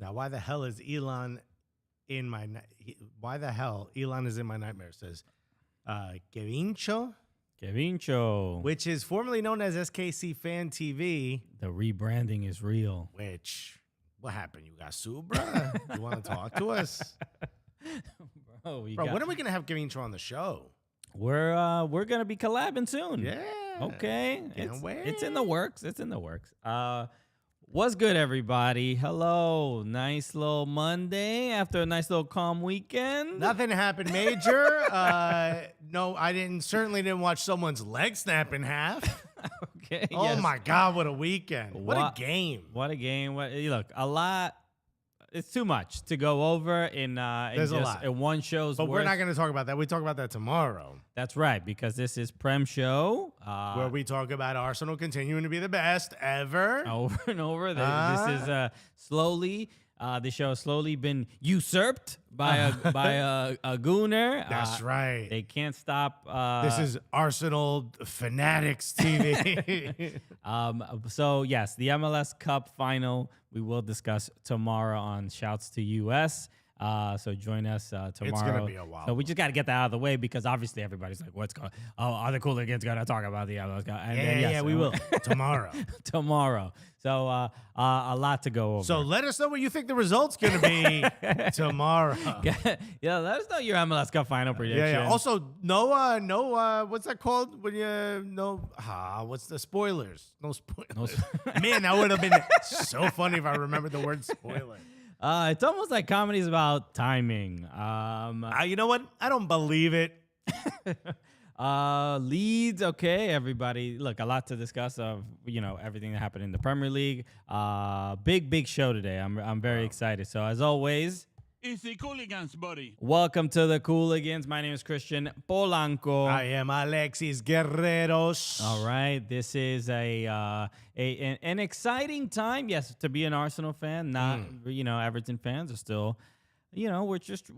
Now, why the hell is Elon in my... Why the hell Elon is in my nightmare? It says, Kevincho, which is formerly known as SKC Fan TV. The rebranding is real. Which, what happened? You got sued, bro? You want to talk to us? Bro, when are we going to have Kevincho on the show? We're gonna be collabing soon. Yeah. Okay. Can't wait. It's in the works. It's in the works. What's good, everybody? Hello. Nice little Monday after a nice little calm weekend. Nothing happened major. No, I certainly didn't watch someone's leg snap in half. Okay. Oh yes. my God, what a weekend. What a game. What a game. Look, a lot. It's too much to go over in one show's But worth. we're not going to talk about that. We talk about that tomorrow. That's right, because this is Prem Show. Where we talk about Arsenal continuing to be the best ever. Over and over. This is slowly... the show has slowly been usurped by a gooner. That's right. They can't stop. This is Arsenal Fanatics TV. So, yes, the MLS Cup final we will discuss tomorrow on Shouts to US. So join us tomorrow. It's going to be a while. So we just got to get that out of the way because obviously everybody's like, what's going on? Oh, Are The Cooligans going to talk about the MLS Cup? And we will. Tomorrow. Tomorrow. So a lot to go over. So let us know what you think the result's going to be tomorrow. Yeah, let us know your MLS Cup final prediction. Yeah. Also, no, what's that called? When what's the spoilers? No spoilers. Man, that would have been so funny if I remembered the word spoiler. It's almost like comedy's about timing. You know what? I don't believe it. Leeds, okay, everybody. Look, a lot to discuss of everything that happened in the Premier League. Big show today. I'm very excited. So as always, it's the Cooligans, buddy. Welcome to the Cooligans. My name is Chritian Polanco. I am Alexis Guerreros. All right, this is an exciting time. Yes, to be an Arsenal fan. Not Everton fans are still. We're just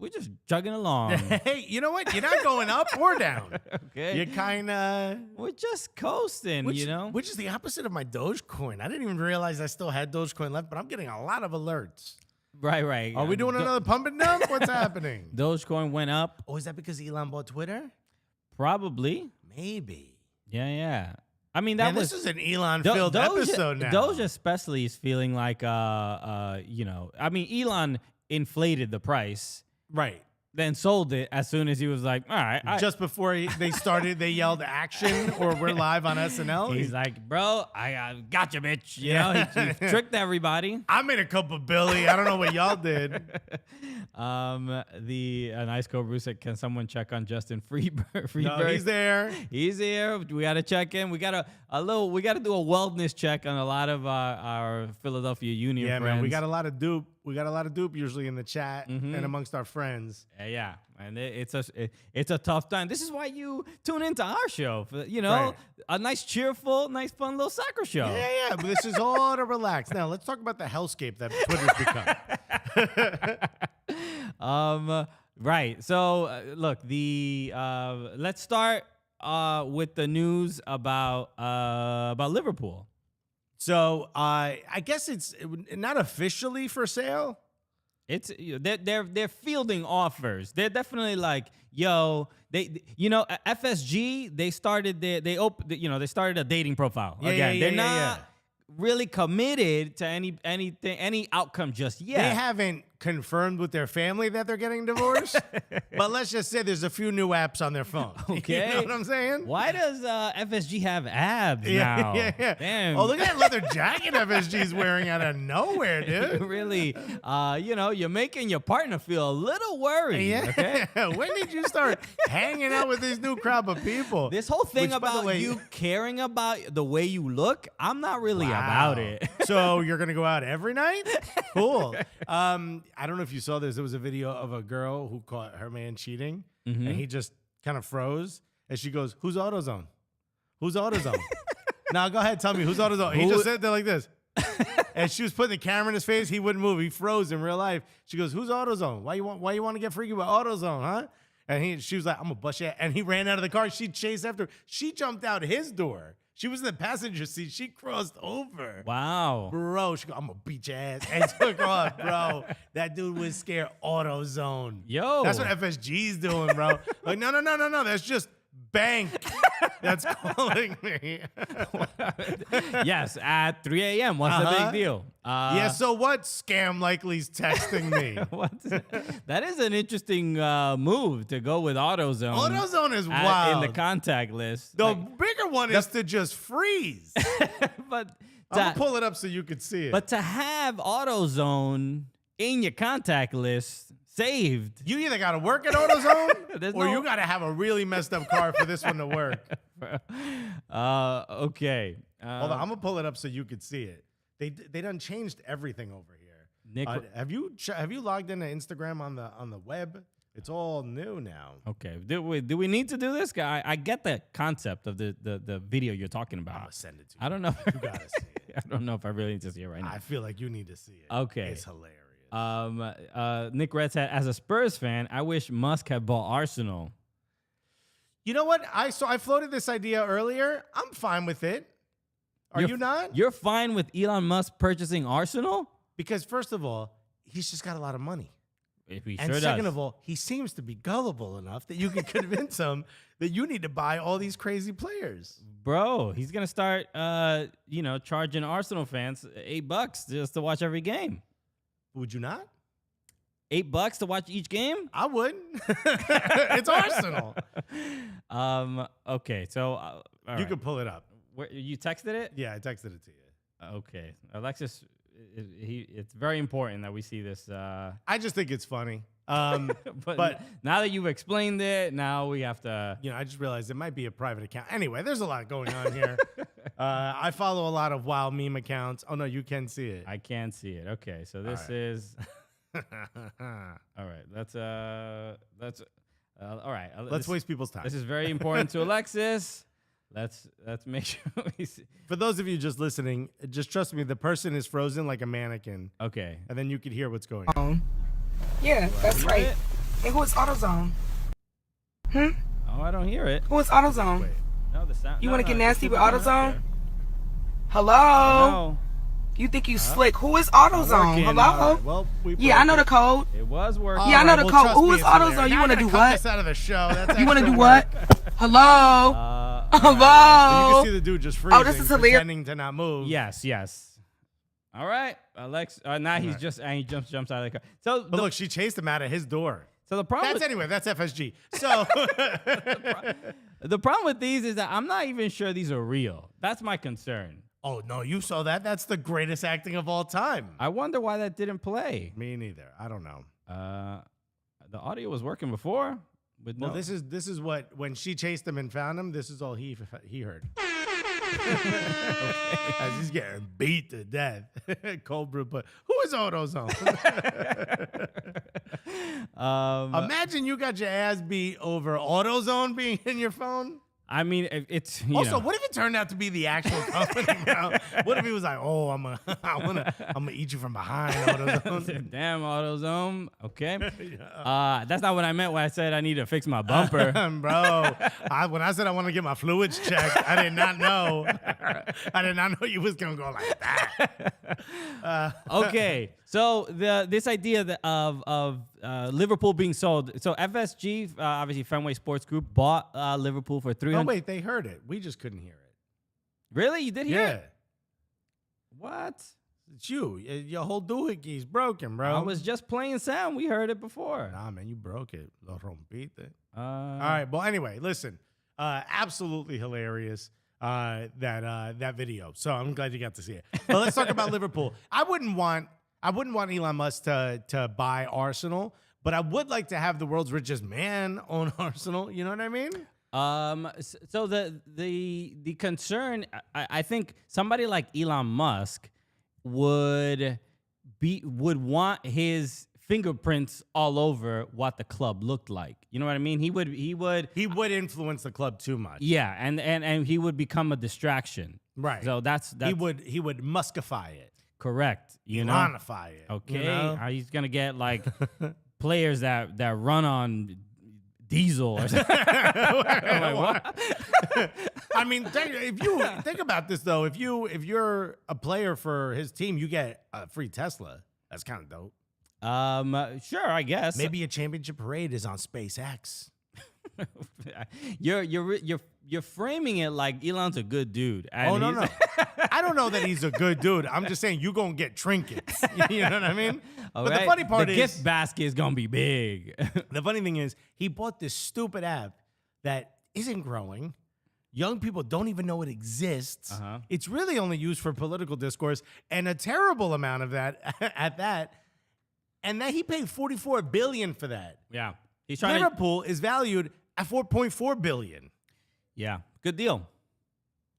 chugging along. Hey, you know what? You're not going up or down. Okay. You're kind of... We're just coasting, Which is the opposite of my Dogecoin. I didn't even realize I still had Dogecoin left, but I'm getting a lot of alerts. Right. Are we doing another pump and dump? What's happening? Dogecoin went up. Oh, is that because Elon bought Twitter? Probably. Maybe. Yeah. I mean, this is an Elon-filled episode now. Doge especially is feeling like, Elon inflated the price. Right. Then sold it as soon as he was like, all right. Just before they started, they yelled action or we're live on SNL. He's like, bro, I got you, bitch. He tricked everybody. I made a cup of Billy. I don't know what y'all did. Nice Cobra said, can someone check on Justin Freeberg? No, he's there. He's here. We got to check in. We got to do a wellness check on a lot of our Philadelphia Union friends. Man, we got a lot of dupe. Usually in the chat and amongst our friends. Yeah. And it's a tough time. This is why you tune into our show for, Right. a nice, cheerful, nice, fun little soccer show. Yeah. But this is all to relax. Now, let's talk about the hellscape that Twitter's become. Right. So, look, let's start with the news about Liverpool. So I guess it's not officially for sale. It's they're fielding offers. They're definitely like, FSG. They started they started a dating profile. They're not really committed to any outcome just yet. They haven't confirmed with their family that they're getting divorced, but let's just say there's a few new apps on their phone. Okay. You know what I'm saying? Why does FSG have abs now? Yeah. Damn. Oh, look at that leather jacket FSG's wearing out of nowhere, dude. Really, you're making your partner feel a little worried. Yeah. Okay? When did you start hanging out with this new crop of people? This whole thing Which, by the about way, you caring about the way you look, I'm not really about it. So you're going to go out every night? Cool. I don't know if you saw this. There was a video of a girl who caught her man cheating, and he just kind of froze. And she goes, "Who's AutoZone? Who's AutoZone?" Now, go ahead. Tell me, who's AutoZone? He just sat there like this. And she was putting the camera in his face. He wouldn't move. He froze in real life. She goes, "Who's AutoZone? Why you want to get freaky with AutoZone, huh?" And she was like, I'm gonna bust you. And he ran out of the car. She chased after. She jumped out his door. She was in the passenger seat. She crossed over. Wow. Bro, she go, I'm gonna beat your ass. And took off, bro. That dude was scared AutoZone. Yo. That's what FSG's doing, bro. Like, no. That's just bank that's calling me. Yes, at 3 a.m. What's the big deal? Yeah, so what? Scam likely's texting me. That is an interesting move to go with AutoZone. AutoZone is wild. In the contact list. The bigger one is to just freeze. But I'm going to pull it up so you could see it. But to have AutoZone in your contact list saved. You either got to work at AutoZone or you got to have a really messed up car for this one to work. Okay. Hold on, I'm going to pull it up so you could see it. They done changed everything over here. Nick, have you logged into Instagram on the web? It's all new now. Okay. Do we need to do this, guy? I get the concept of the video you're talking about. I'm gonna send it to you. I don't know. You gotta see it. I don't know if I really need to see it right now. I feel like you need to see it. Okay. It's hilarious. Nick Red said, as a Spurs fan, I wish Musk had bought Arsenal. You know what? I floated this idea earlier. I'm fine with it. Are you not? You're fine with Elon Musk purchasing Arsenal? Because first of all, he's just got a lot of money. And second of all, he seems to be gullible enough that you can convince him that you need to buy all these crazy players. Bro, he's going to start, charging Arsenal fans $8 just to watch every game. Would you not? $8 to watch each game? I would. It's Arsenal. Okay, so you can pull it up. You texted it? Yeah, I texted it to you. Okay, Alexis, it's very important that we see this. I just think it's funny. But now that you've explained it, now we have to. I just realized it might be a private account. Anyway, there's a lot going on here. I follow a lot of wild meme accounts. Oh no, you can see it. I can see it. Okay, so this is. All right, that's all right. Let's waste people's time. This is very important to Alexis. Let's make sure we see. For those of you just listening, just trust me, the person is frozen like a mannequin. Okay. And then you could hear what's going on. Yeah, that's right. Hey, who is AutoZone? Oh, I don't hear it. Who is AutoZone? Wait. No, the sound. You want to get nasty with AutoZone? AutoZone? Hello? You think you slick? Who is AutoZone? Hello? Right. Well, yeah, I know the code. It was working. Yeah, I know the code. Trust Who me, is it's hilarious. AutoZone? You Now want to I'm do gonna cut what? this out of the show. That's You want to extra do what? work. Hello? You Hello? can see the dude just freezing, this is hilarious. pretending to not move. Yes. All right, Alex. Now he's just and he jumps out of the car. So But look, she chased him out of his door. So the problem. That's FSG. So The problem with these is that I'm not even sure these are real. That's my concern. oh no, you saw that? That's the greatest acting of all time. I wonder why that didn't play. Me neither. I don't know. The audio was working before. Well, this is what when she chased him and found him. This is all he heard. As he's getting beat to death. Cold brew, but who is AutoZone? Imagine you got your ass beat over AutoZone being in your phone. I mean, it's also, what if it turned out to be the actual company? Bro? What if he was like, "Oh, I'm gonna eat you from behind, AutoZone." Damn, AutoZone. Okay, that's not what I meant when I said I need to fix my bumper, bro. When I said I want to get my fluids checked, I did not know. I did not know you was gonna go like that. Okay, so this idea of Liverpool being sold. So FSG, obviously Fenway Sports Group, bought Liverpool for $300. Oh wait, they heard it. We just couldn't hear it. Really? You did hear Yeah. it? What? It's you. Your whole doohickey's broken, bro. I was just playing sound. We heard it before. Nah, man, you broke it. Lo rompiste. All right. Well, anyway, listen. Absolutely hilarious. That video. So I'm glad you got to see it. But let's talk about Liverpool. I wouldn't want Elon Musk to buy Arsenal, but I would like to have the world's richest man own Arsenal. You know what I mean? So the concern, I think somebody like Elon Musk would want his fingerprints all over what the club looked like. You know what I mean? He would influence the club too much. Yeah, and he would become a distraction. Right. So that's he would Muskify it. Correct. Elonify it. Okay. You know? He's gonna get like players that run on diesel or something. I'm like, what? I mean, if you think about this though, if you're a player for his team, you get a free Tesla. That's kind of dope. Sure, I guess. Maybe a championship parade is on SpaceX. You're framing it like Elon's a good dude. And Oh, no. I don't know that he's a good dude. I'm just saying you're going to get trinkets. You know what I mean? But the funny part is... the gift basket is going to be big. The funny thing is he bought this stupid app that isn't growing. Young people don't even know it exists. It's really only used for political discourse and a terrible amount of that at that. And then he paid $44 billion for that. Yeah. He's trying Liverpool is valued at $4.4 billion. Yeah. Good deal.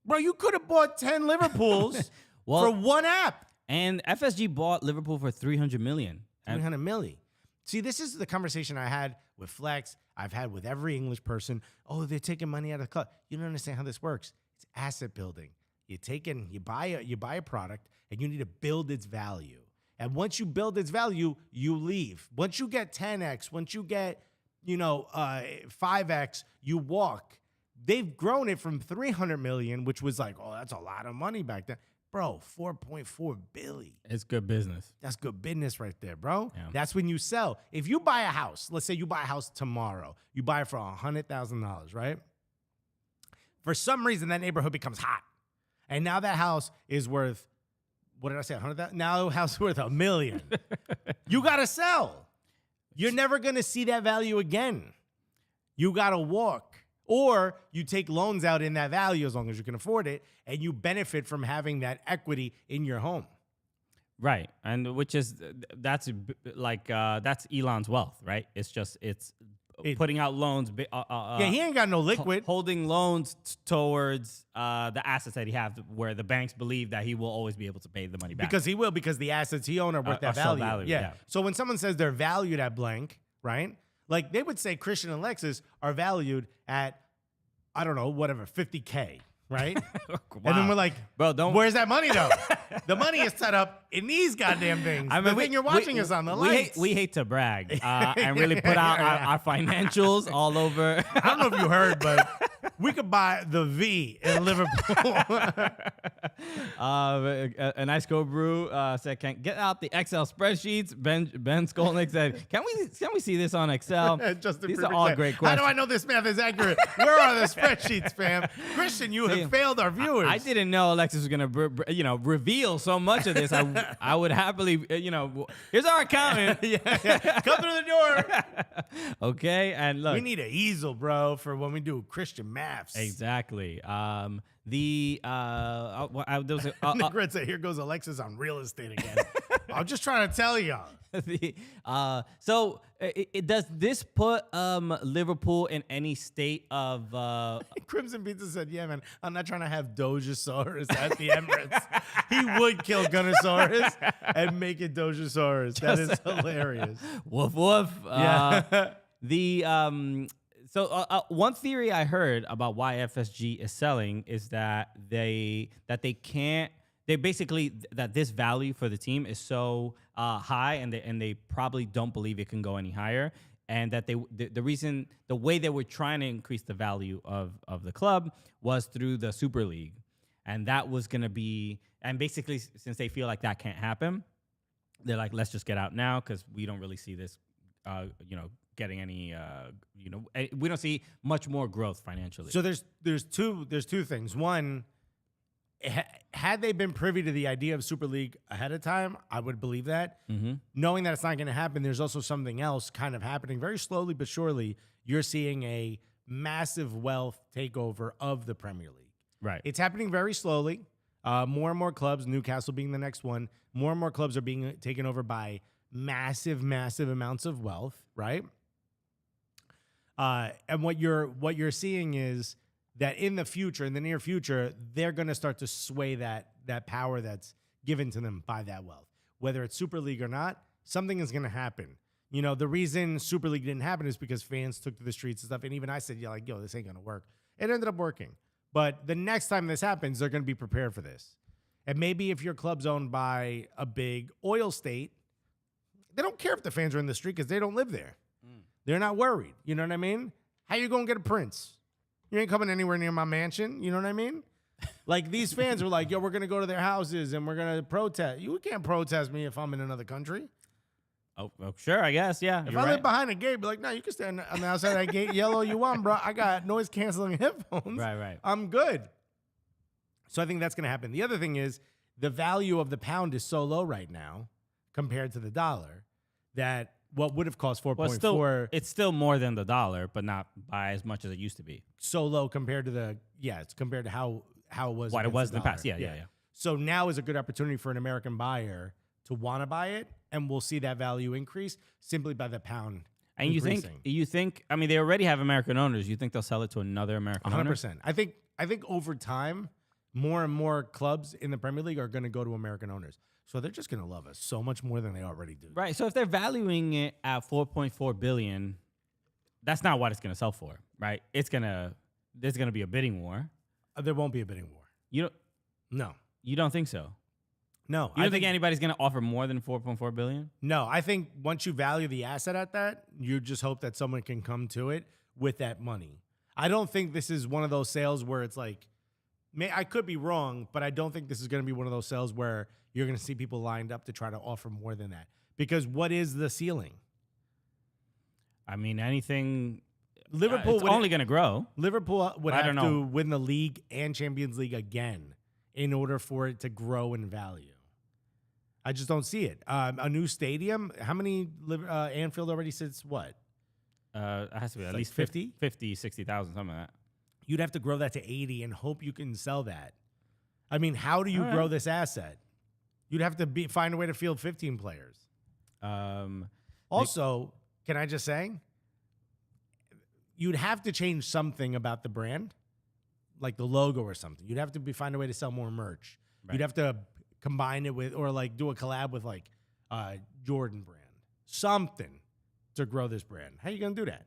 Bro, you could have bought 10 Liverpools for one app. And FSG bought Liverpool for $300 million. $300 million. See, this is the conversation I had with Flex. I've had with every English person. Oh, they're taking money out of the club. You don't understand how this works. It's asset building. You buy a product and you need to build its value. And once you build its value, you leave. Once you get 10x, once you get 5x, you walk. They've grown it from 300 million, which was like, oh, that's a lot of money back then. Bro, 4.4 billion. It's good business. That's good business right there, bro. Yeah. That's when you sell. If you buy a house, let's say you buy a house tomorrow, you buy it for $100,000, right? For some reason, that neighborhood becomes hot. And now that house is worth, what did I say, 100,000? Now the house is worth $1 million. You got to sell. You're never going to see that value again. You got to walk. Or you take loans out in that value as long as you can afford it, and you benefit from having that equity in your home. Right. And that's Elon's wealth, right? It's putting out loans. Yeah, he ain't got no liquid. Holding loans towards the assets that he has, where the banks believe that he will always be able to pay the money back. Because he will, because the assets he owns are worth that value. Yeah. So when someone says they're valued at blank, right? Like they would say Chritian and Alexis are valued at, I don't know, whatever, 50K, right? Wow. And then we're like, bro, where's that money though? The money is set up in these goddamn things. I mean, the thing you're watching is on the lights. We hate to brag and really put out our financials all over. I don't know if you heard, but we could buy the V in Liverpool. A nice go brew said, "Can get out the Excel spreadsheets." Ben Skolnick said, "Can we see this on Excel?" These are all great questions. How do I know this math is accurate? Where are the spreadsheets, fam? Christian, you have failed our viewers. I didn't know Alexis was gonna reveal so much of this. I would happily here's our accountant. Come through the door. Okay, and look, we need an easel, bro, for when we do Christian maths. Exactly. Nick Red said, "Here goes Alexis on real estate again." I'm just trying to tell y'all. So does this put Liverpool in any state of Crimson Pizza said, "Yeah, man, I'm not trying to have Dojasaurus at the Emirates." He would kill Gunnosaurus and make it Dojasaurus. That is hilarious. Woof woof. Yeah. So one theory I heard about why FSG is selling is that they basically that this value for the team is so high and they probably don't believe it can go any higher, and that the way they were trying to increase the value of the club was through the Super League, and that was going to be, and basically since they feel like that can't happen, they're like, let's just get out now because we don't really see this getting any we don't see much more growth financially. So there's two things. One, had they been privy to the idea of Super League ahead of time, I would believe that. Mm-hmm. Knowing that it's not going to happen, there's also something else kind of happening very slowly but surely. You're seeing a massive wealth takeover of the Premier League. Right. It's happening very slowly. More and more clubs, Newcastle being the next one, more and more clubs are being taken over by massive amounts of wealth, right? And what you're seeing is that in the future, in the near future, they're going to start to sway that power that's given to them by that wealth. Whether it's Super League or not, something is going to happen. The reason Super League didn't happen is because fans took to the streets and stuff. And even I said, yo, this ain't going to work. It ended up working. But the next time this happens, they're going to be prepared for this. And maybe if your club's owned by a big oil state, they don't care if the fans are in the street because they don't live there. They're not worried. You know what I mean? How you going to get a Prince? You ain't coming anywhere near my mansion. You know what I mean? Like, these fans were like, yo, we're going to go to their houses and we're going to protest. You can't protest me if I'm in another country. Oh, sure, I guess, yeah. If you're I right. live behind a gate, be like, no, you can stand on the outside of that gate, yell all you want, bro. I got noise-canceling headphones. Right. I'm good. So I think that's going to happen. The other thing is the value of the pound is so low right now compared to the dollar that what would have cost 4.4 it's still more than the dollar, but not by as much as it used to be. so low compared to it's compared to how it was. What it against was in the dollar. past. Yeah. So now is a good opportunity for an American buyer to want to buy it, and we'll see that value increase simply by the pound. And increasing. you think, I mean, they already have American owners. You think they'll sell it to another American owner? 100%. I think over time, more and more clubs in the Premier League are going to go to American owners. So they're just going to love us so much more than they already do. Right. So if they're valuing it at 4.4 billion, that's not what it's going to sell for, right? There's going to be a bidding war. There won't be a bidding war. You don't think so? No. You don't think anybody's going to offer more than 4.4 billion? No, I think once you value the asset at that, you just hope that someone can come to it with that money. I don't think this is one of those sales where it's like, I could be wrong, but I don't think this is going to be one of those sales where you're going to see people lined up to try to offer more than that. Because what is the ceiling? I mean, anything. Liverpool it's would only going to grow. Liverpool would I have don't to know. win the league and Champions League again in order for it to grow in value. I just don't see it. A new stadium. How many? Anfield already sits what? It has to be at like least 50? 50, 60,000, something like that. You'd have to grow that to 80 and hope you can sell that. I mean, how do you grow this asset? You'd have to find a way to field 15 players. Also, can I just say, you'd have to change something about the brand, like the logo or something. You'd have to find a way to sell more merch. Right. You'd have to combine it with, or like do a collab with like Jordan brand, something to grow this brand. How are you gonna do that?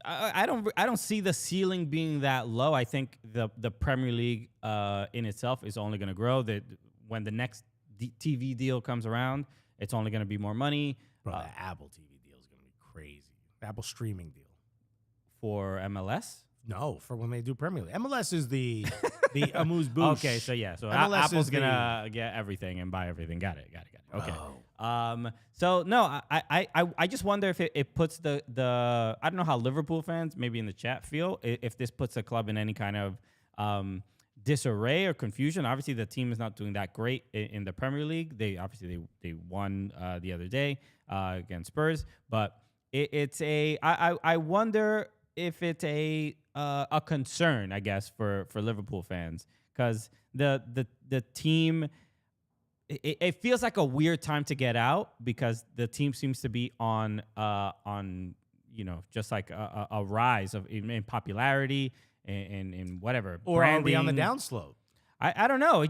I don't see the ceiling being that low. I think the Premier League in itself is only going to grow. That when the next TV deal comes around, it's only going to be more money. Bro, the Apple TV deal is gonna be crazy. The Apple streaming deal For MLS. No, for when they do Premier League. MLS is the amuse bouche. Okay, so yeah, so MLS Apple's is gonna get everything and buy everything. Got it. Okay. Oh. So no, I just wonder if it puts the I don't know how Liverpool fans maybe in the chat feel if this puts the club in any kind of disarray or confusion. Obviously, the team is not doing that great in the Premier League. They won the other day against Spurs, but I wonder if it's a concern, I guess, for Liverpool fans, because the team, it feels like a weird time to get out because the team seems to be on just like a rise in popularity and whatever, Or branding. are we on the downslope? I don't know.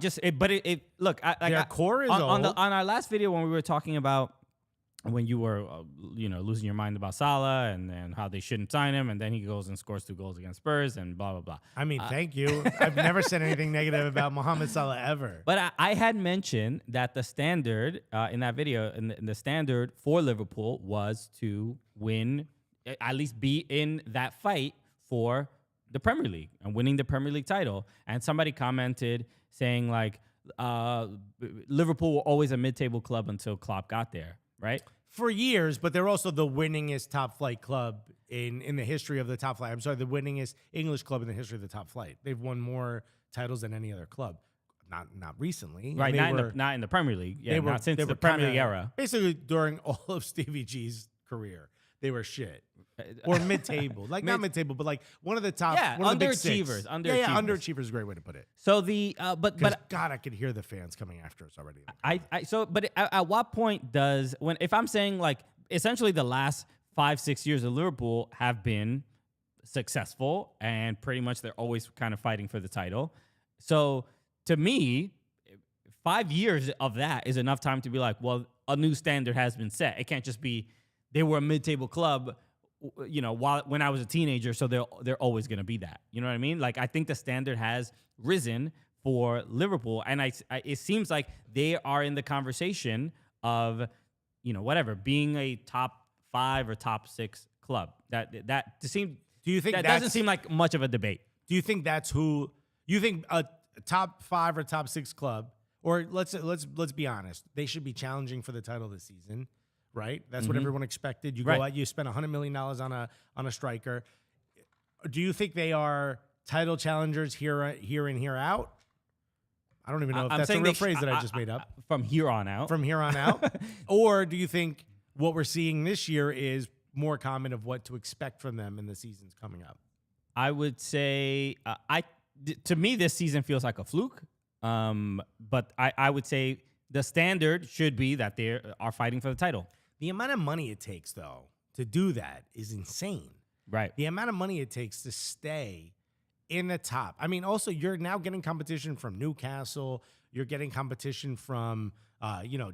Look. Their core is on old. our last video when we were talking about when you were losing your mind about Salah and how they shouldn't sign him, and then he goes and scores 2 goals against Spurs and blah blah blah. I mean, thank you. I've never said anything negative about Mohamed Salah ever. But I had mentioned that the standard in that video, and the standard for Liverpool was to win, at least be in that fight for the Premier League and winning the Premier League title. And somebody commented saying like Liverpool were always a mid-table club until Klopp got there. Right? For years, but they're also the winningest top flight club in the history of the top flight. I'm sorry, the winningest English club in the history of the top flight. They've won more titles than any other club. Not recently. Right, not in the Premier League. Yeah, not since the Premier League era. Basically, during all of Stevie G's career, they were shit. Or mid-table. Like, not mid-table, but like one of the top, one of the big six. Underachievers. Yeah, underachievers is a great way to put it. So but God, I could hear the fans coming after us already. At what point if I'm saying like essentially the last 5-6 years of Liverpool have been successful and pretty much they're always kind of fighting for the title. So to me, 5 years of that is enough time to be like, well, a new standard has been set. It can't just be they were a mid-table club, when I was a teenager, so they're always going to be that. You know what I mean? Like, I think the standard has risen for Liverpool, and it seems like they are in the conversation of whatever, being a top 5 or top 6 club. That doesn't seem like much of a debate. Do you think that's who you think a top 5 or top 6 club, or let's be honest, they should be challenging for the title this season, right? That's what everyone expected. You go out, you spend $100 million on a striker. Do you think they are title challengers here and here out? I don't even know if that's a real phrase that I just made up. From here on out. From here on out? Or do you think what we're seeing this year is more common of what to expect from them in the seasons coming up? I would say, to me, this season feels like a fluke. But I would say the standard should be that they are fighting for the title. The amount of money it takes, though, to do that is insane. Right. The amount of money it takes to stay in the top. I mean, also, you're now getting competition from Newcastle. You're getting competition from,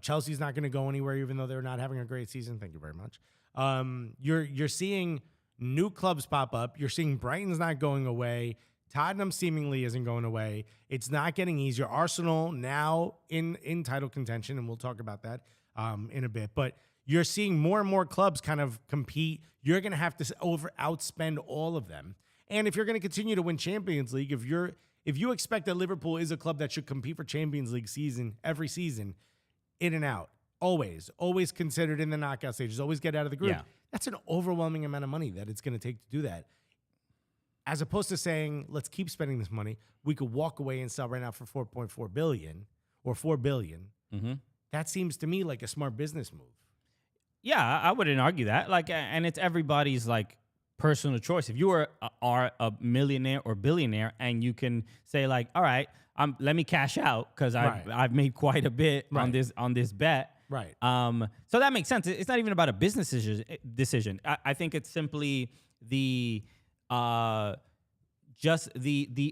Chelsea's not going to go anywhere, even though they're not having a great season. Thank you very much. You're seeing new clubs pop up. You're seeing Brighton's not going away. Tottenham seemingly isn't going away. It's not getting easier. Arsenal now in title contention, and we'll talk about that in a bit. But you're seeing more and more clubs kind of compete. You're going to have to outspend all of them. And if you're going to continue to win Champions League, if you expect that Liverpool is a club that should compete for Champions League every season, in and out, always considered in the knockout stages, always get out of the group. Yeah. That's an overwhelming amount of money that it's going to take to do that. As opposed to saying, let's keep spending this money, we could walk away and sell right now for $4.4 billion or $4 billion. Mm-hmm. That seems to me like a smart business move. Yeah, I wouldn't argue that. And it's everybody's personal choice. If you are a millionaire or billionaire and you can say all right, let me cash out because I've made quite a bit on this bet. Right. So that makes sense. It's not even about a business decision. I think it's simply the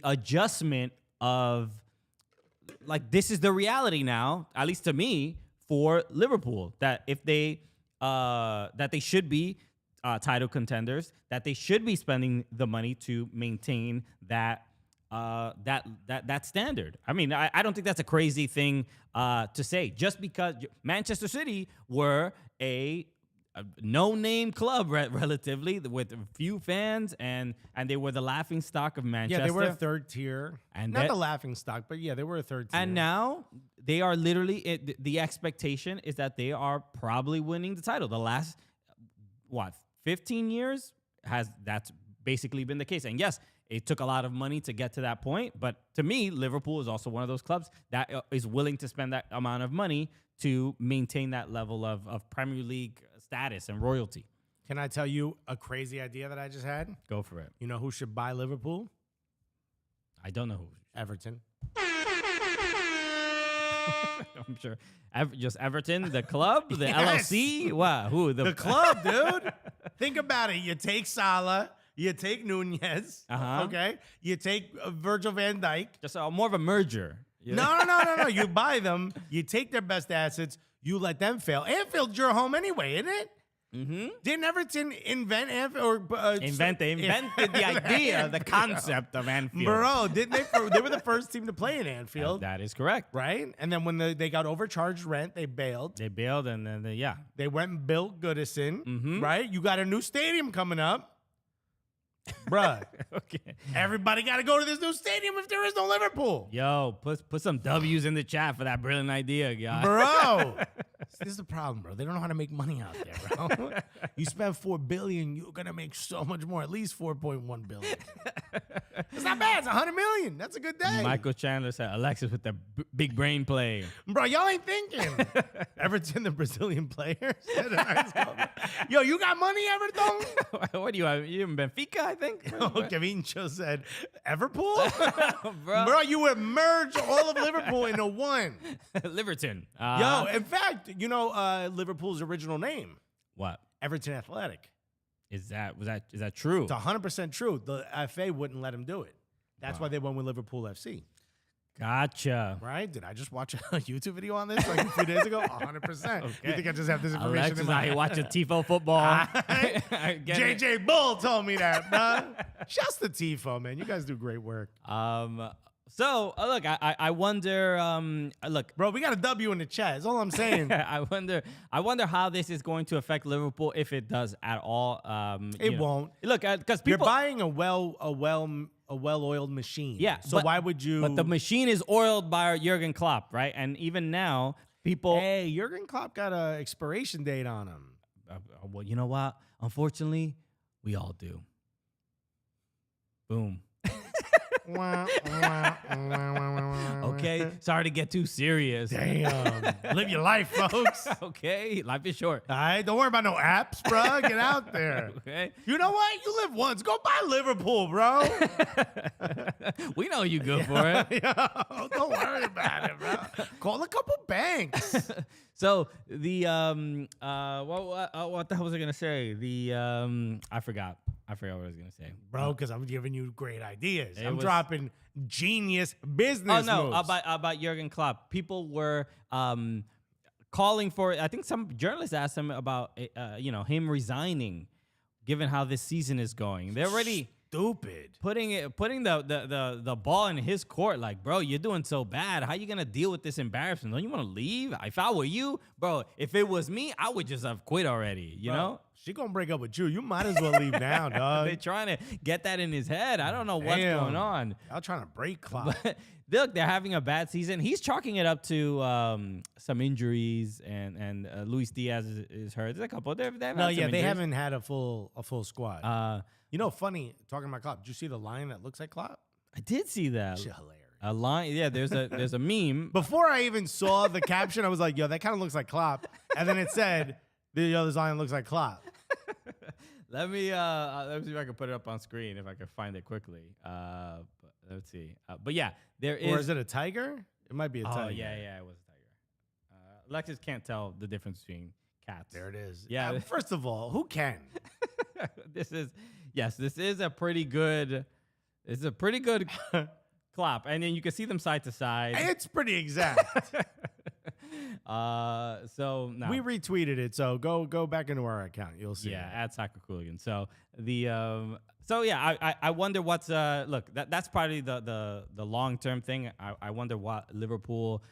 adjustment of this is the reality now, at least to me, for Liverpool, that if they should be title contenders, that they should be spending the money to maintain that standard. I mean, I don't think that's a crazy thing to say. Just because Manchester City were a no-name club relatively with few fans, and they were the laughing stock of Manchester. Yeah, they were a third tier. And not the laughing stock, but yeah, they were a third tier. And now they are literally, the expectation is that they are probably winning the title. The last, 15 years that's basically been the case. And yes, it took a lot of money to get to that point, but to me, Liverpool is also one of those clubs that is willing to spend that amount of money to maintain that level of Premier League status and royalty. Can I tell you a crazy idea that I just had? Go for it. You know who should buy Liverpool? I don't know who. Everton. I'm sure. Just Everton, the club, the Yes. LLC. Wow, who The club, dude. Think about it. You take Salah, you take Nunez, okay? You take Virgil van Dijk. Just more of a merger. No. You buy them, you take their best assets, you let them fail. Anfield's your home anyway, isn't it? Mm-hmm. Didn't Everton invent Anfield? Invented the idea, the concept of Anfield. Bro, didn't they? They were the first team to play in Anfield. That is correct. Right? And then when they got overcharged rent, they bailed. And then They went and built Goodison, right? You got a new stadium coming up. Bruh. Okay. Everybody got to go to this new stadium if there is no Liverpool. Yo, put some W's in the chat for that brilliant idea, guy. Bro. This is the problem, bro. They don't know how to make money out there, bro. You spend $4 billion, you're going to make so much more, at least $4.1 billion. It's not bad. It's $100 million. That's a good day. Michael Chandler said, Alexis with the big brain play. Bro, y'all ain't thinking. Everton, the Brazilian players. Yo, you got money, Everton? What do you have? You in Benfica, I think? Gavincho said, Everpool? Bro, you would merge all of Liverpool into one. Liverton. Yo, in fact, you know Liverpool's original name? What? Everton Athletic. Is that true? It's 100% true. The FA wouldn't let him do it. That's why they went with Liverpool FC. Gotcha. Right? Did I just watch a YouTube video on this a few days ago? 100%. Okay. You think I just have this information Alexis in my head? I watch a Tifo football. JJ Bull told me that, bro. Shouts to Tifo, man. You guys do great work. So look, I wonder. Look, Bro, we got a W in the chat. That's all I'm saying. I wonder how this is going to affect Liverpool if it does at all. It won't. Look, because You're people buying a well-oiled machine. Yeah. So why would you? But the machine is oiled by Jurgen Klopp, right? And even now, people. Hey, Jurgen Klopp got a expiration date on him. Well, you know what? Unfortunately, we all do. Boom. Okay, sorry to get too serious. Damn. Live your life, folks. Okay, life is short. All right, don't worry about no apps, bro. Get out there. Okay. You know what? You live once. Go buy Liverpool, bro. We know you good for it. Yo, don't worry about it, bro. Call a couple banks. So the what the hell was I gonna say? I forgot what I was gonna say, Bro, because I'm giving you great ideas. I'm was- dropping genius business moves. about Jurgen Klopp. People were calling for. I think some journalists asked him about him resigning, given how this season is going. They're already Stupid. putting the ball in his court. Like, bro, you're doing so bad. How you gonna deal with this embarrassment? Don't you want to leave? If I were you, bro, if it was me, I would just have quit already. You know. She gonna break up with you. You might as well leave now, dog. They're trying to get that in his head. I don't know what's Damn. going on. Y'all trying to break Klopp. Look, they're having a bad season. He's chalking it up to some injuries, and Luis Diaz is hurt. There's a couple. They've had No, some yeah, they injuries. haven't had a full squad. You know, funny talking about Klopp. Did you see the lion that looks like Klopp? I did see that. Shit, hilarious. A line. Yeah, there's a meme. Before I even saw the caption, I was like, "Yo, that kind of looks like Klopp." And then it said, "The other lion looks like Klopp." Let me see if I can put it up on screen if I can find it quickly. But let's see. But yeah, there is. Or is it a tiger? It might be a Oh tiger. yeah, it was a tiger. Alexis can't tell the difference between cats. There it is. Yeah. First of all, who can? This is a pretty good. It's a pretty good clap, and then you can see them side to side. It's pretty exact. So no. We retweeted it, so go back into our account. You'll see. Yeah, it. at Soccer Cooligan. So I wonder what's look, that's probably the long term thing. I wonder what Liverpool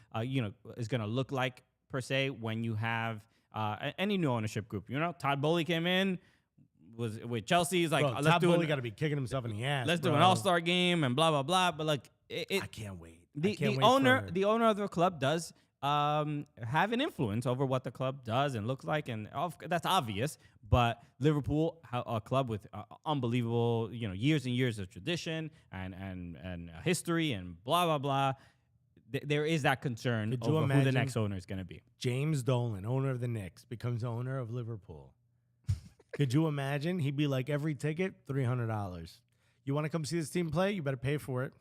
is gonna look like per se when you have any new ownership group. You know, Todd Bowley came in, was with Chelsea. He's like, Bro, Todd Bowley got to be kicking himself in the ass. let's do bro. an all-star game and blah blah blah. But like I can't wait. the owner of the club does have an influence over what the club does and looks like, and that's obvious. But Liverpool, a club with unbelievable, years and years of tradition and history and blah blah blah. There is that concern over who the next owner is going to be. James Dolan, owner of the Knicks, becomes owner of Liverpool. Could you imagine? He'd be like, every ticket, $300. You want to come see this team play? You better pay for it.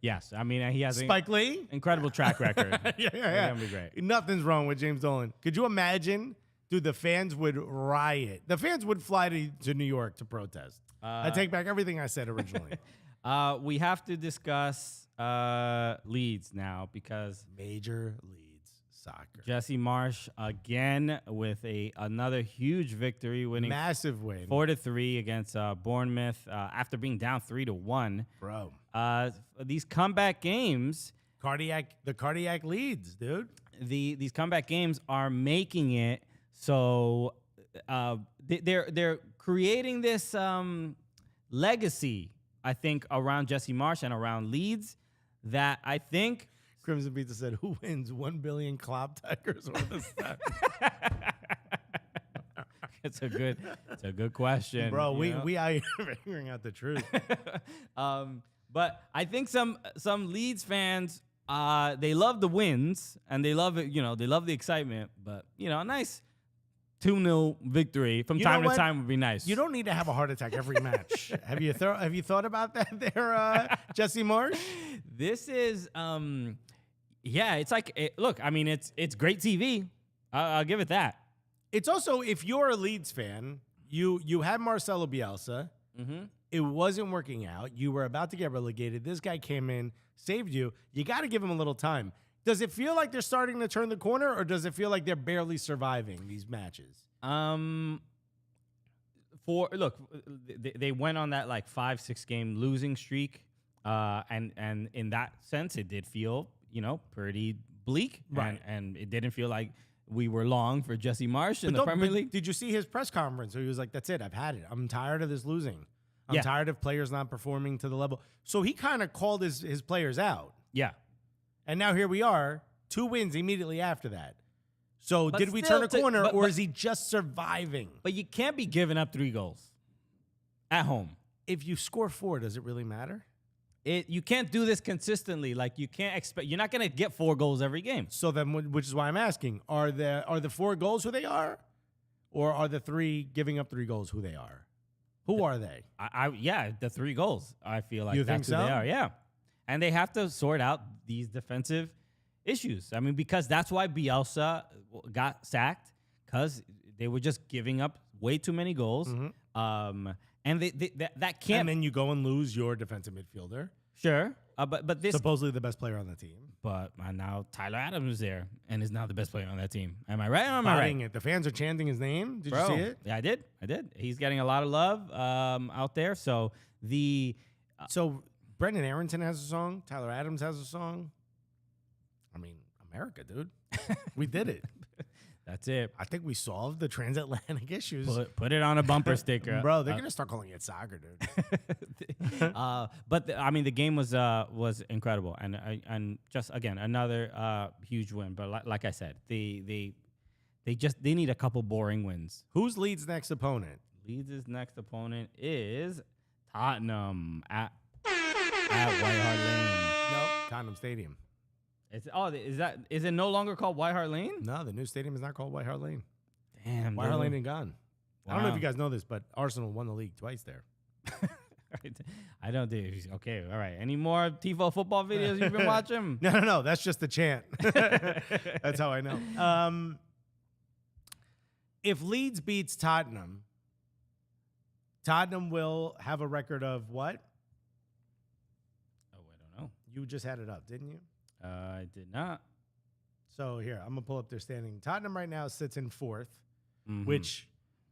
Yes, I mean he has Spike Lee, incredible track record. yeah. That'd be great. Nothing's wrong with James Dolan. Could you imagine? Dude, the fans would riot. The fans would fly to New York to protest. I take back everything I said originally. We have to discuss Leeds now because Major Leagues Soccer. Jesse Marsh again with another huge victory, winning Massive win. 4-3 against Bournemouth after being down 3-1. Bro. These comeback games, The cardiac leads, dude. these comeback games are making it so they're creating this legacy, I think, around Jesse Marsh and around Leeds that I think. Crimson Pizza said, "Who wins 1 billion Klopp Tigers or the Steps?" It's a good question, Bro, we out here figuring out the truth. But I think some Leeds fans, they love the wins and they love it. They love the excitement. But a nice 2-0 victory from time to time would be nice. You don't need to have a heart attack every match. Have you thought about that there, Jesse Marsh? This is it's like look. I mean, it's great TV. I'll give it that. It's also, if you're a Leeds fan, you had Marcelo Bielsa. Mm-hmm. It wasn't working out. You were about to get relegated. This guy came in, saved you. You got to give him a little time. Does it feel like they're starting to turn the corner, or does it feel like they're barely surviving these matches? they went on that like 5-6 game losing streak, and in that sense, it did feel pretty bleak, Right. And it didn't feel like we were long for Jesse Marsh in the Premier League. Did you see his press conference where he was like, "That's it, I've had it. I'm tired of this losing. I'm Yeah. tired of players not performing to the level." So he kind of called his players out, Yeah. and now here we are, 2 wins immediately after that. So But did we still turn a corner, but- or is he just surviving? But you can't be giving up 3 goals at home. If you score 4, does it really matter? You can't do this consistently. Like you can't expect. You're not going to get 4 goals every game. So then, which is why I'm asking: are the 4 goals who they are, or are the 3 giving up 3 goals who they are? Who are they? Yeah, the 3 goals. I feel like You that's think who so? they are. Yeah, and they have to sort out these defensive issues. I mean, because that's why Bielsa got sacked, because they were just giving up way too many goals. And that can't. And then you go and lose your defensive midfielder, Sure, but this. supposedly the best player on the team. But now Tyler Adams is there and is now the best player on that team. Am I right? Or am I Fighting right? it. The fans are chanting his name. Did Bro, you see it? Yeah, I did. He's getting a lot of love out there. So So Brendan Aronson has a song. Tyler Adams has a song. I mean, America, dude. We did it. that's it. I think we solved the transatlantic issues. Put it on a bumper sticker, Bro, they're going to start calling it soccer, dude. I mean, the game was incredible, and just again another huge win. But like I said, they need a couple boring wins. Who's Leeds' next opponent? Leeds' next opponent is Tottenham at White Hart Lane. No, Tottenham Stadium. Is it no longer called White Hart Lane? No, the new stadium is not called White Hart Lane. Damn, White Hart Lane is gone. I don't know if Wow. you guys know this, but Arsenal won the league twice there. I don't do. Okay, all right. Any more Tifo football videos you've been watching? No. That's just the chant. That's how I know. If Leeds beats Tottenham, Tottenham will have a record of what? Oh, I don't know. You just had it up, didn't you? I did not. So here, I'm going to pull up their standing. Tottenham right now sits in 4th, Mhm. which,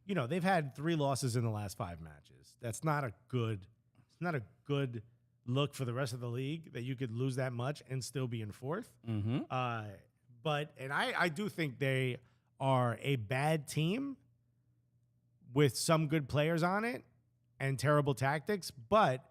they've had 3 losses in the last 5 matches. That's not a good look for the rest of the league that you could lose that much and still be in 4th. Mm-hmm. But I do think they are a bad team with some good players on it and terrible tactics. But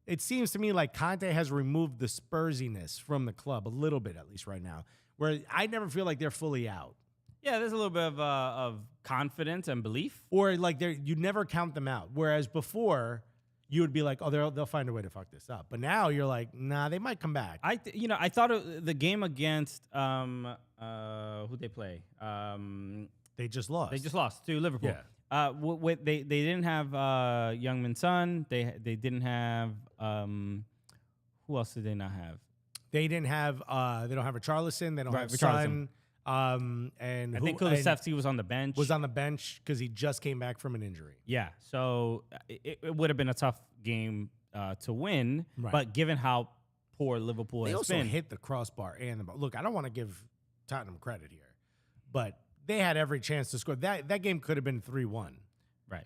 it seems to me like Conte has removed the Spursiness from the club a little bit, at least right now, where I never feel like they're fully out. Yeah, there's a little bit of confidence and belief. Or like you never count them out. Whereas before, you would be like, oh, they'll find a way to fuck this up. But now you're like, nah, they might come back. I thought the game against who they play. They just lost. They just lost to Liverpool. Yeah. They didn't have Young Son. They didn't have who else did they not have? They didn't have. They don't have Richarlison. They don't have Richarlison. Son. And I think Kulusevski was on the bench. Was on the bench because he just came back from an injury. Yeah, so it would have been a tough game to win. Right. But given how poor Liverpool They has also been, hit the crossbar and the ball. Look, I don't want to give Tottenham credit here, but they had every chance to score. That game could have been 3-1. right?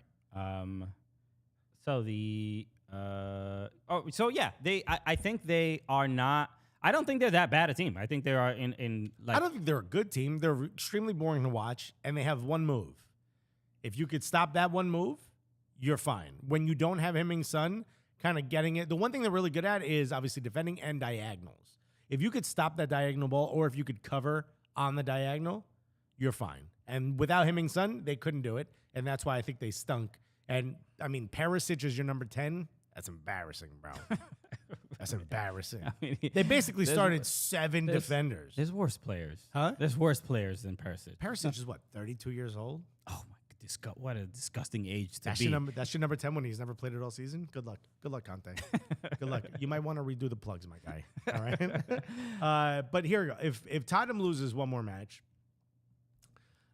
I think they are not. I don't think they're that bad a team. I think they are in like. I don't think they're a good team. They're extremely boring to watch, and they have one move. If you could stop that one move, you're fine. When you don't have Heung-min Son kind of getting it, the one thing they're really good at is obviously defending and diagonals. If you could stop that diagonal ball, or if you could cover on the diagonal, you're fine. And without Heung-min Son, they couldn't do it, and that's why I think they stunk. And I mean, Perisic is your number 10. That's embarrassing, bro. That's embarrassing. I mean, They basically started 7 defenders. There's worse players. Huh? There's worse players than Perisic. Perisic is what, 32 years old? Oh my, what a disgusting age to That's be. that's your number 10 when he's never played it all season? Good luck. Good luck, Conte. Good luck. You might want to redo the plugs, my guy. All right? But here we go. If Tottenham loses one more match,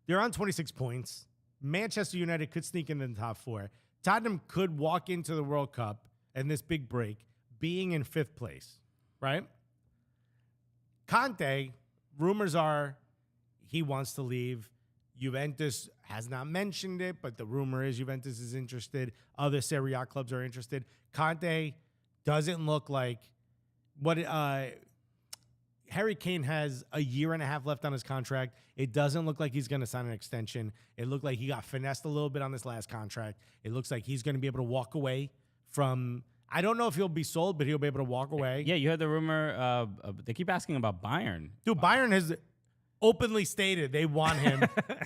they're on 26 points. Manchester United could sneak into the top 4. Tottenham could walk into the World Cup and this big break being in 5th place, right? Conte, rumors are he wants to leave. Juventus has not mentioned it, but the rumor is Juventus is interested. Other Serie A clubs are interested. Conte doesn't look like what Harry Kane has a year and a half left on his contract. It doesn't look like he's going to sign an extension. It looked like he got finessed a little bit on this last contract. It looks like he's going to be able to walk away from. I don't know if he'll be sold, but he'll be able to walk away. Yeah, you heard the rumor. They keep asking about Bayern. Dude, Bayern has openly stated they want him.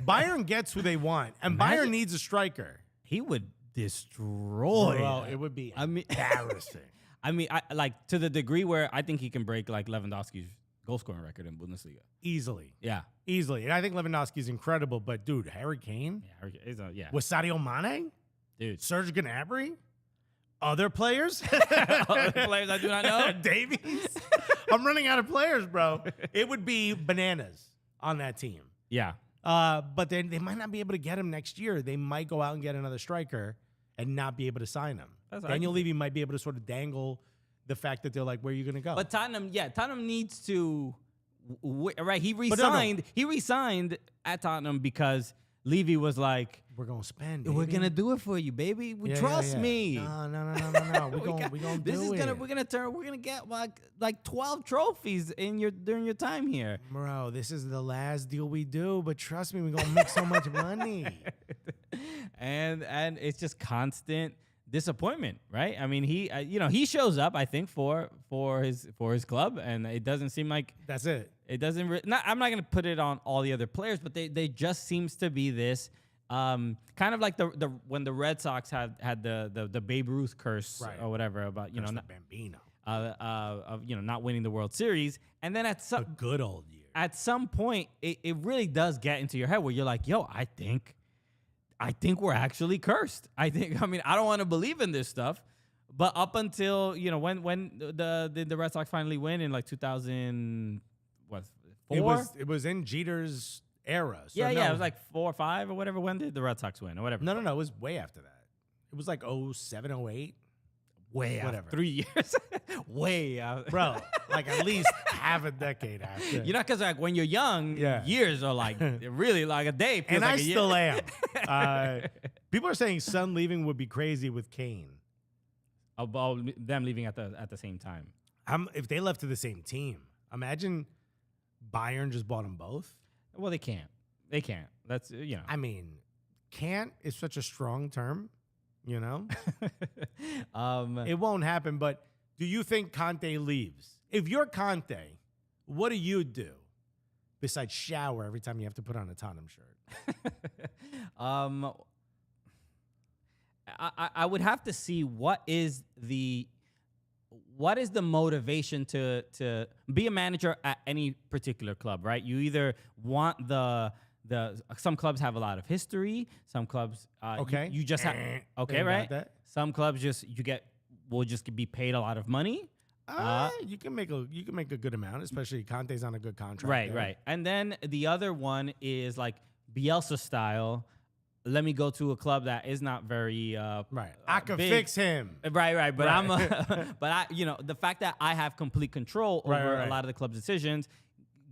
Bayern gets who they want, and Bayern needs a striker. He would destroy. Bro, it would be embarrassing. I mean, like to the degree where I think he can break like Lewandowski's goal scoring record in Bundesliga. Easily. Yeah. Easily. And I think Lewandowski's incredible, but dude, Harry Kane? Yeah. With Sadio Mane? Dude. Serge Gnabry? Other players? Other players I do not know? Davies? I'm running out of players, bro. It would be bananas on that team. Yeah. But they might not be able to get him next year. They might go out and get another striker and not be able to sign him. Daniel Levy might be able to sort of dangle the fact that they're like, where are you going to go? But Tottenham needs to, right? He resigned. No. He resigned at Tottenham because Levy was like, we're going to spend, baby. We're going to do it for you, baby. Trust me. No. We're going to do it. We're going to get like 12 trophies during your time here. Bro, this is the last deal we do, but trust me, we're going to make so much money. And it's just constant disappointment, right? I mean, he shows up, I think, for his club, and it doesn't seem like that's it. It doesn't. I'm not going to put it on all the other players, but they just seems to be this kind of like the when the Red Sox had the Babe Ruth curse or whatever about Bambino of not winning the World Series, and then at some good old year, at some point it really does get into your head where you're like, yo, I think we're actually cursed. I don't want to believe in this stuff, but up until when the Red Sox finally win in like 2000, what, 4? It was in Jeter's era. So yeah, it was like 4 or 5 or whatever. When did the Red Sox win or whatever? No, it was way after that. It was like 07, 08. Way whatever. After 3 years. Way out. Bro, like at least half a decade after. Because like when you're young, years are like really like a day. And like I still am. People are saying Son leaving would be crazy with Kane. About them leaving at the same time. If they left to the same team, imagine Bayern just bought them both. Well, they can't. They can't. That's I mean, can't is such a strong term. It won't happen, but do you think Conte leaves? If you're Conte, what do you do besides shower every time you have to put on a Tottenham shirt? I would have to see what is the motivation to be a manager at any particular club, right? You either want some clubs have a lot of history. Some clubs, you just have, right? Some clubs will just be paid a lot to money. You can make a good amount, especially Conte's on a good contract. Right. And then the other one is like Bielsa style. Let me go to a club that is not very right. I can big. Fix him. Right. But the fact that I have complete control over a lot of the club's decisions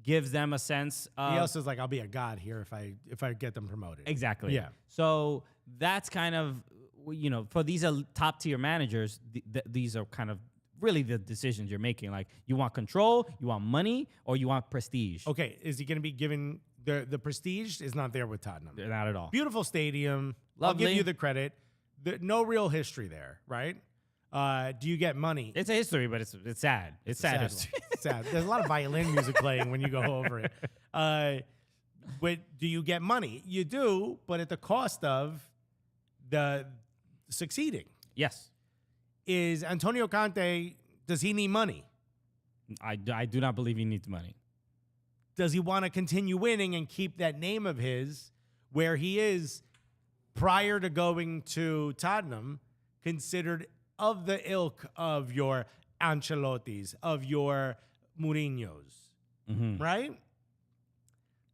gives them a sense of Bielsa's like, I'll be a god here if I get them promoted. Exactly. Yeah. So that's kind of for these top tier managers, these are kind of really the decisions you're making. Like, you want control, you want money, or you want prestige. Okay, is he going to be given the prestige? Is not there with Tottenham. Not at all. Beautiful stadium. Lovely. I'll give you the credit. No real history there, right? Do you get money? It's a history, but it's sad. It's sad history. It's sad. There's a lot of violin music playing when you go over it. But do you get money? You do, but at the cost of the succeeding. Yes. Is Antonio Conte, does he need money? I do not believe he needs money. Does he want to continue winning and keep that name of his where he is prior to going to Tottenham considered of the ilk of your Ancelottis, of your Mourinhos, right?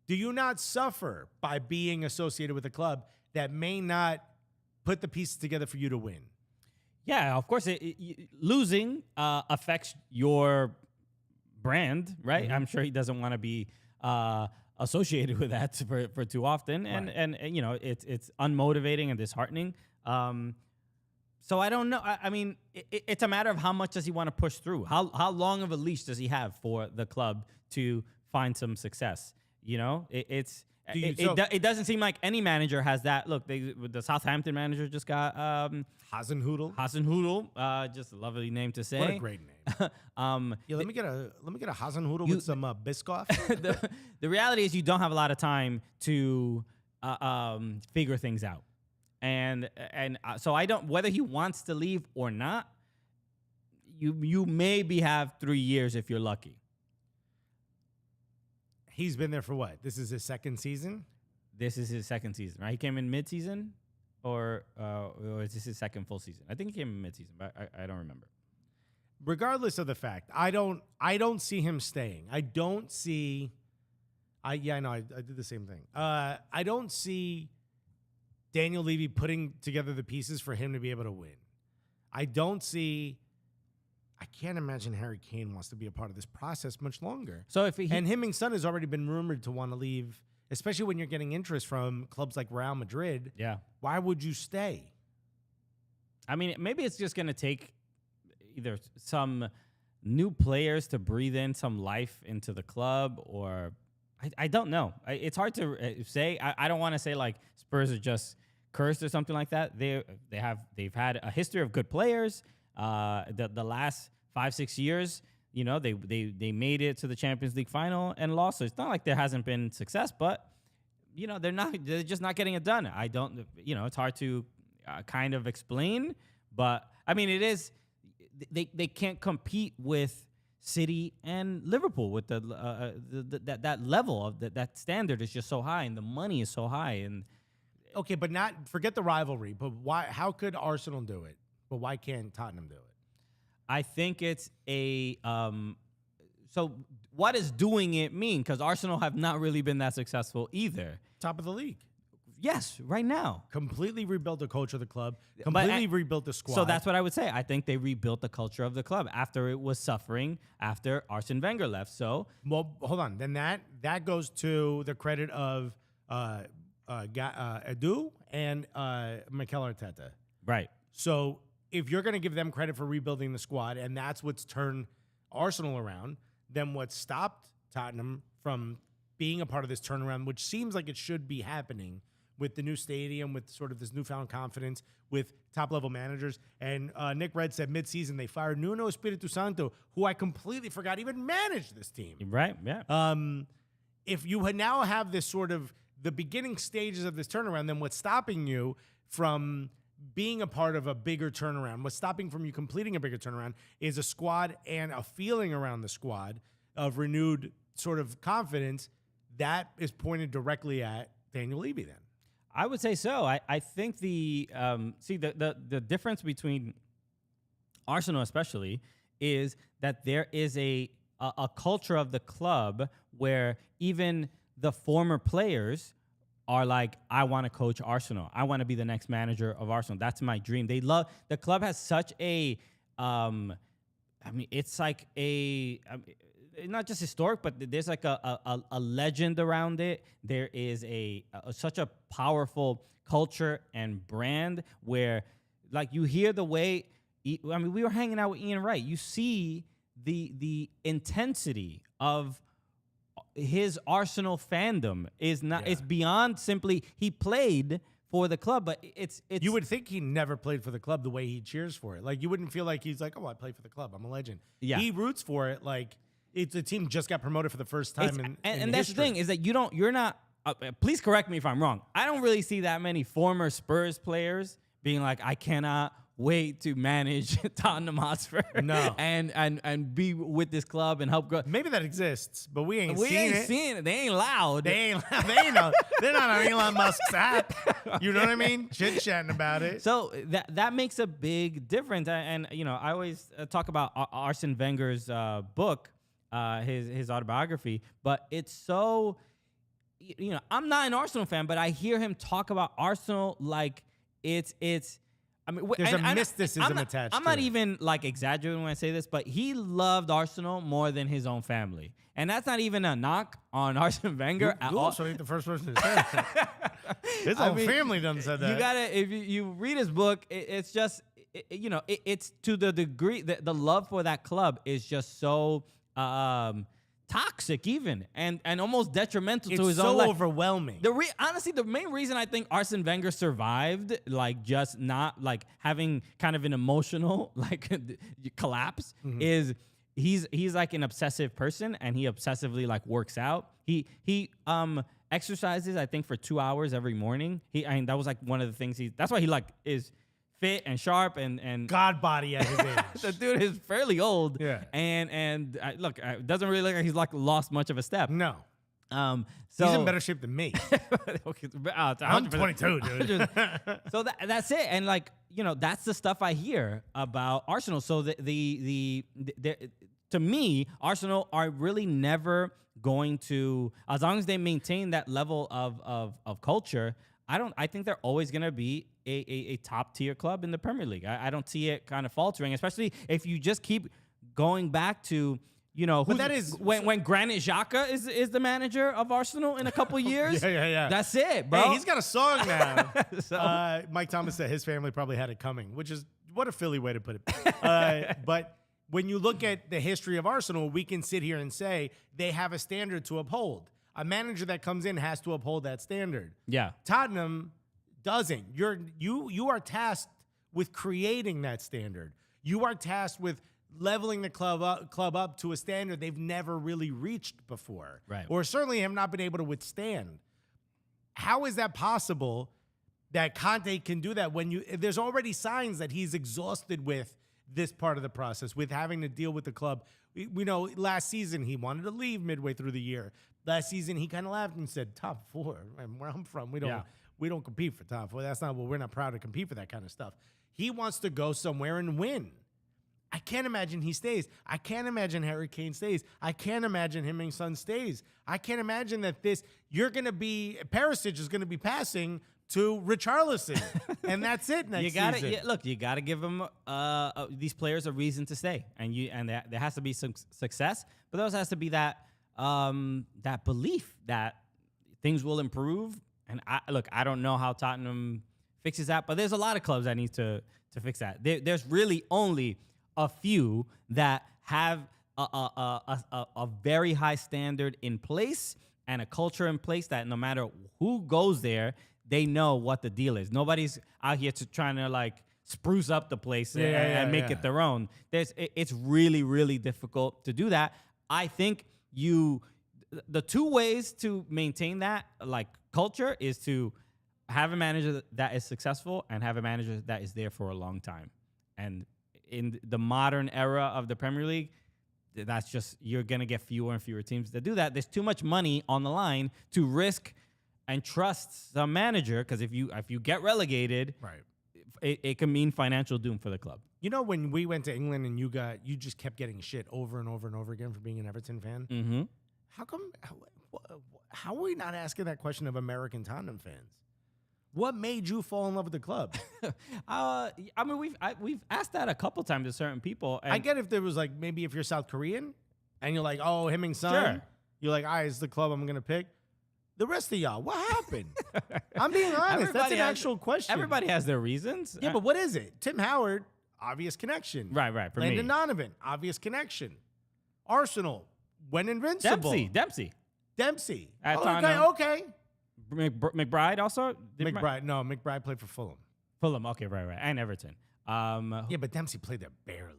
Do you not suffer by being associated with a club that may not put the pieces together for you to win? Yeah, of course. Losing affects your brand, right? I'm sure he doesn't want to be associated with that for too often, and you know it's unmotivating and disheartening. So I don't know. I mean, it's a matter of how much does he want to push through. How long of a leash does he have for the club to find some success? You know, it doesn't seem like any manager has that. Look, the Southampton manager just got Hasenhüttl. Hasenhüttl, just a lovely name to say. What a great name. Let me get a Hasenhüttl with some Biscoff. The reality is you don't have a lot of time to figure things out. And so I don't, whether he wants to leave or not, you maybe have 3 years if you're lucky. He's been there for what? This is his second season? This is his second season, right? He came in mid-season or is this his second full season? I think he came in mid-season, but I don't remember. Regardless of the fact, I don't see him staying. I did the same thing. I don't see Daniel Levy putting together the pieces for him to be able to win. I can't imagine Harry Kane wants to be a part of this process much longer. So if he, and Heung-min Son has already been rumored to want to leave, especially when you're getting interest from clubs like Real Madrid. Yeah. Why would you stay? I mean, maybe it's just going to take either some new players to breathe in some life into the club, or I don't know. It's hard to say. I don't want to say like Spurs are just cursed or something like that. They've had a history of good players. The last 5-6 years, you know, they made it to the Champions League final and lost. So it's not like there hasn't been success, but you know, they're just not getting it done. It's hard to kind of explain, but I mean, it is, they can't compete with City and Liverpool with that level of that standard is just so high and the money is so high. And okay, but forget the rivalry, but why? How could Arsenal do it? But why can't Tottenham do it? I think it's so what does doing it mean? Because Arsenal have not really been that successful either. Top of the league. Yes, right now. Completely rebuilt the culture of the club. Completely rebuilt the squad. So that's what I would say. I think they rebuilt the culture of the club after it was suffering after Arsene Wenger left. So, well, hold on. Then that goes to the credit of Edu and Mikel Arteta. Right. So if you're going to give them credit for rebuilding the squad, and that's what's turned Arsenal around, then what stopped Tottenham from being a part of this turnaround, which seems like it should be happening with the new stadium, with sort of this newfound confidence, with top-level managers. And Nick Red said mid-season they fired Nuno Espiritu Santo, who I completely forgot even managed this team. Right, yeah. If you now have this sort of the beginning stages of this turnaround, then what's stopping you from being a part of a bigger turnaround, what's stopping from you completing a bigger turnaround is a squad and a feeling around the squad of renewed sort of confidence that is pointed directly at Daniel Levy then. I would say so. I think the difference between Arsenal especially is that there is a culture of the club where even the former players are like, I want to coach Arsenal. I want to be the next manager of Arsenal. That's my dream. They love, the club has such a, it's like not just historic, but there's like a legend around it. There is such a powerful culture and brand where, like, you hear the way. We were hanging out with Ian Wright. You see the intensity of his Arsenal fandom is not. Yeah. It's beyond simply he played for the club, but it's. You would think he never played for the club the way he cheers for it. Like, you wouldn't feel like he's like, oh, I play for the club. I'm a legend. Yeah, he roots for it like. It's a team just got promoted for the first time and that's the thing is that you're not. Please correct me if I'm wrong. I don't really see that many former Spurs players being like, I cannot wait to manage Tottenham Hotspur. No, and be with this club and help grow. Maybe that exists, but we ain't seen it. They ain't loud. They ain't loud. They're not on Elon Musk's app. You know what I mean? Chit-chatting about it. So that makes a big difference. And you know, I always talk about Arsene Wenger's book. His autobiography, but it's so, I'm not an Arsenal fan, but I hear him talk about Arsenal like it's I mean, There's a mysticism attached I'm to not it. even like exaggerating when I say this, but he loved Arsenal more than his own family. And that's not even a knock on Arsene Wenger at You all. also ain't the first person to say that. His whole family done said that. You gotta, if you read his book, it's just, it's to the degree that the love for that club is just so toxic, even and almost detrimental to his It's own life. so overwhelming. Honestly, the main reason I think Arsene Wenger survived, like just not like having kind of an emotional like collapse, is he's like an obsessive person, and he obsessively like works out. He exercises, I think, for 2 hours every morning. I mean, that was like one of the things that's why he like is fit and sharp and God body at his age. the dude is fairly old. Yeah. And look, it doesn't really look like he's like lost much of a step. No. So He's in better shape than me. Okay, I'm 22, dude. So that's it. And like, that's the stuff I hear about Arsenal. So the to me, Arsenal are really never going to, as long as they maintain that level of culture, I think they're always going to be a top tier club in the Premier League. I don't see it kind of faltering, especially if you just keep going back to, that is when Granit Xhaka is the manager of Arsenal in a couple years. Yeah. That's it, bro. Hey, he's got a song now. So- Mike Thomas said his family probably had it coming, which is what a Philly way to put it. But when you look at the history of Arsenal, we can sit here and say they have a standard to uphold. A manager that comes in has to uphold that standard. Yeah. Tottenham doesn't. You are tasked with creating that standard. You are tasked with leveling the club up to a standard they've never really reached before, Right. or certainly have not been able to withstand. How is that possible that Conte can do that when there's already signs that he's exhausted with this part of the process, with having to deal with the club? We know last season he wanted to leave midway through the year. Last season he kind of laughed and said, "Top four, and where I'm from, we don't compete for top four. That's not what we're not proud to compete for that kind of stuff." He wants to go somewhere and win. I can't imagine he stays. I can't imagine Harry Kane stays. I can't imagine him and Son stays. I can't imagine that Perisic is going to be passing to richarlison, and that's it next season. Look, you got to give them these players a reason to stay, and there has to be some success, but there also has to be that belief that things will improve. And I don't know how Tottenham fixes that, but there's a lot of clubs that need to fix that. There's really only a few that have a very high standard in place and a culture in place that no matter who goes there, they know what the deal is. Nobody's out here trying to like spruce up the place and make it their own. It's really, really difficult to do that. I think the two ways to maintain that like culture is to have a manager that is successful and have a manager that is there for a long time. And in the modern era of the Premier League, that's just, you're going to get fewer and fewer teams that do that. There's too much money on the line to risk and trust the manager, because if you get relegated, Right. it can mean financial doom for the club. You know, when we went to England and you just kept getting shit over and over and over again for being an Everton fan? Mm-hmm. How come? How are we not asking that question of American Tottenham fans? What made you fall in love with the club? I mean, we've asked that a couple times to certain people. And I get if there was like, maybe if you're South Korean and you're like, oh, him and Son, Sure. you're like, all right, it's the club I'm going to pick. The rest of y'all, what happened? I'm being honest. That's an actual question. Everybody has their reasons. Yeah, but what is it? Tim Howard, obvious connection. Right, for Landon me. Donovan, obvious connection. Arsenal, went invincible. Dempsey. At Okay, Tottenham. okay. McBride also? McBride played for Fulham. Fulham, okay, right. And Everton. Yeah, but Dempsey played there barely.